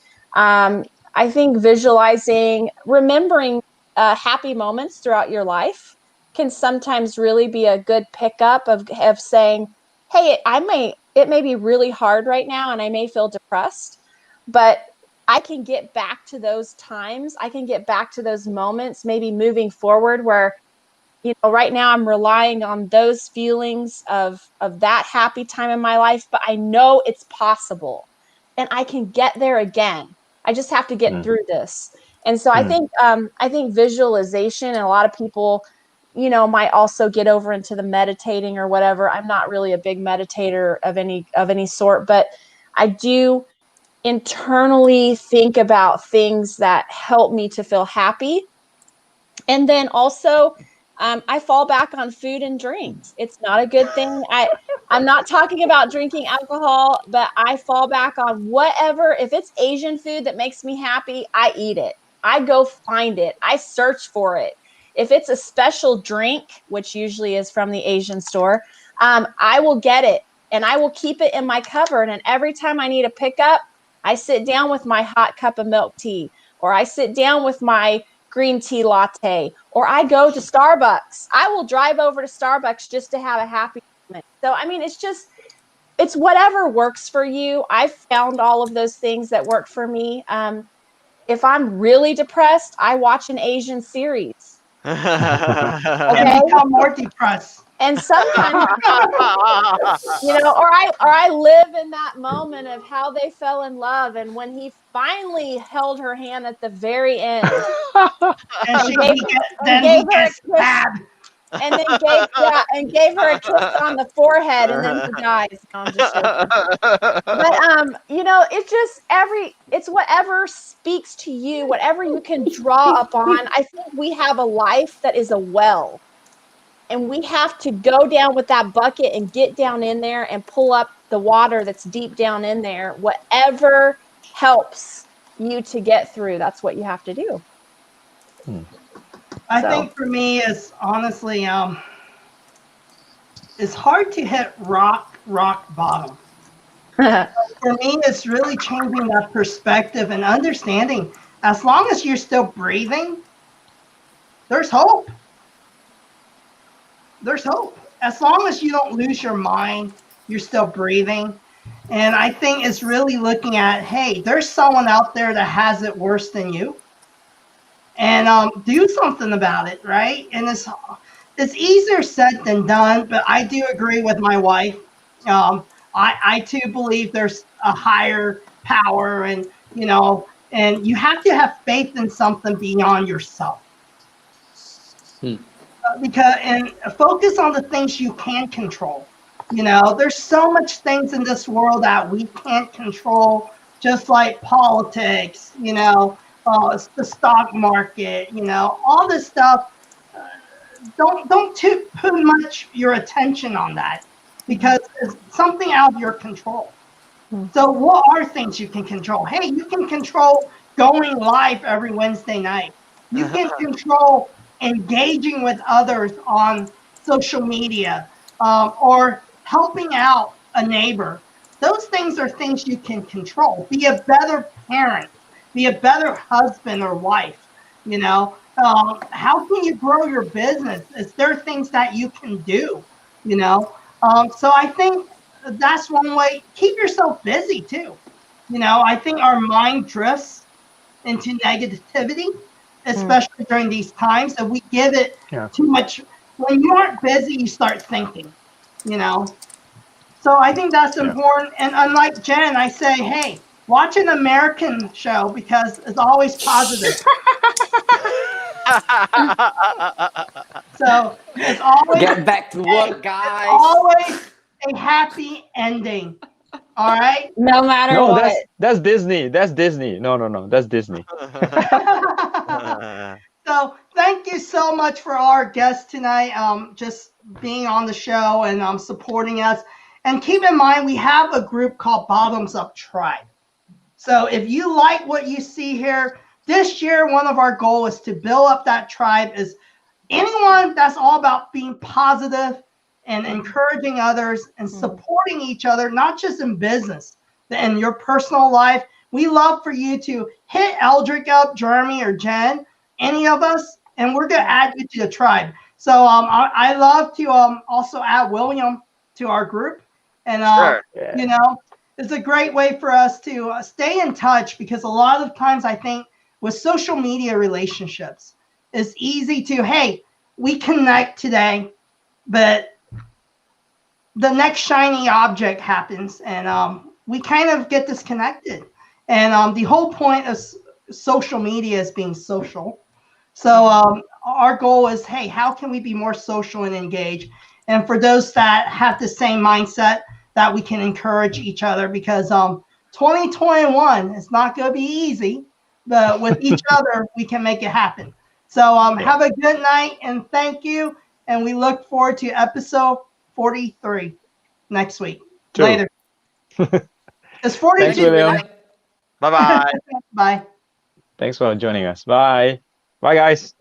I think visualizing, remembering happy moments throughout your life can sometimes really be a good pickup of saying, hey, it may be really hard right now and I may feel depressed, but I can get back to those times. I can get back to those moments, maybe moving forward, where, right now I'm relying on those feelings of that happy time in my life, but I know it's possible and I can get there again. I just have to get through this. And so I think visualization, and a lot of people, might also get over into the meditating or whatever. I'm not really a big meditator of any sort, but I do internally think about things that help me to feel happy. And then also, I fall back on food and drinks. It's not a good thing. I'm not talking about drinking alcohol, but I fall back on whatever. If it's Asian food that makes me happy, I eat it. I go find it. I search for it. If it's a special drink, which usually is from the Asian store, I will get it and I will keep it in my cupboard. And every time I need a pickup, I sit down with my hot cup of milk tea, or I sit down with my green tea latte, or I go to Starbucks. I will drive over to Starbucks just to have a happy moment. So, I mean, it's whatever works for you. I've found all of those things that work for me. If I'm really depressed, I watch an Asian series. And become more depressed. And sometimes, or I live in that moment of how they fell in love, and when he finally held her hand at the very end, And he he gets mad. And then gave her a kiss on the forehead, and then he dies. No, I'm just joking. But it's whatever speaks to you, whatever you can draw upon. I think we have a life that is a well, and we have to go down with that bucket and get down in there and pull up the water that's deep down in there. Whatever helps you to get through, that's what you have to do. I think for me, it's honestly, it's hard to hit rock bottom. For me, it's really changing that perspective and understanding, as long as you're still breathing, there's hope. There's hope. As long as you don't lose your mind, you're still breathing. And I think it's really looking at, hey, there's someone out there that has it worse than you. And do something about it, right? And it's easier said than done, but I do agree with my wife. I too believe there's a higher power, and and you have to have faith in something beyond yourself. And focus on the things you can control. There's so much things in this world that we can't control, just like politics, the stock market, all this stuff. Don't put much your attention on that, because it's something out of your control. So what are things you can control? Hey, you can control going live every Wednesday night. You can control engaging with others on social media, or helping out a neighbor. Those things are things you can control. Be a better parent. Be a better husband or wife. How can you grow your business? Is there things that you can do? So I think that's one way. Keep yourself busy too. I think our mind drifts into negativity, especially during these times. So we give it too much. When you aren't busy, you start thinking, So I think that's important. And unlike Jen, I say, hey, watch an American show because it's always positive. So it's always Get back to work, guys. always a happy ending. All right. No matter No, what. that's Disney. That's Disney. No, that's Disney. So thank you so much for our guest tonight, just being on the show and supporting us. And keep in mind, we have a group called Bottoms Up Tribe. So if you like what you see here, this year, one of our goals is to build up that tribe is anyone that's all about being positive and encouraging others and supporting each other, not just in business, in your personal life. We love for you to hit Eldrick up, Jeremy or Jen, any of us, and we're going to add you to the tribe. So I love to also add William to our group. And, Sure. it's a great way for us to stay in touch because a lot of times I think with social media relationships, it's easy to, hey, we connect today, but the next shiny object happens and we kind of get disconnected. And the whole point of social media is being social. So our goal is, hey, how can we be more social and engaged? And for those that have the same mindset, that we can encourage each other because 2021 is not going to be easy, but with each other, we can make it happen. So have a good night and thank you. And we look forward to episode 43 next week. True. Later. It's 42. Thanks, William. Bye bye. Bye. Thanks for joining us. Bye. Bye, guys.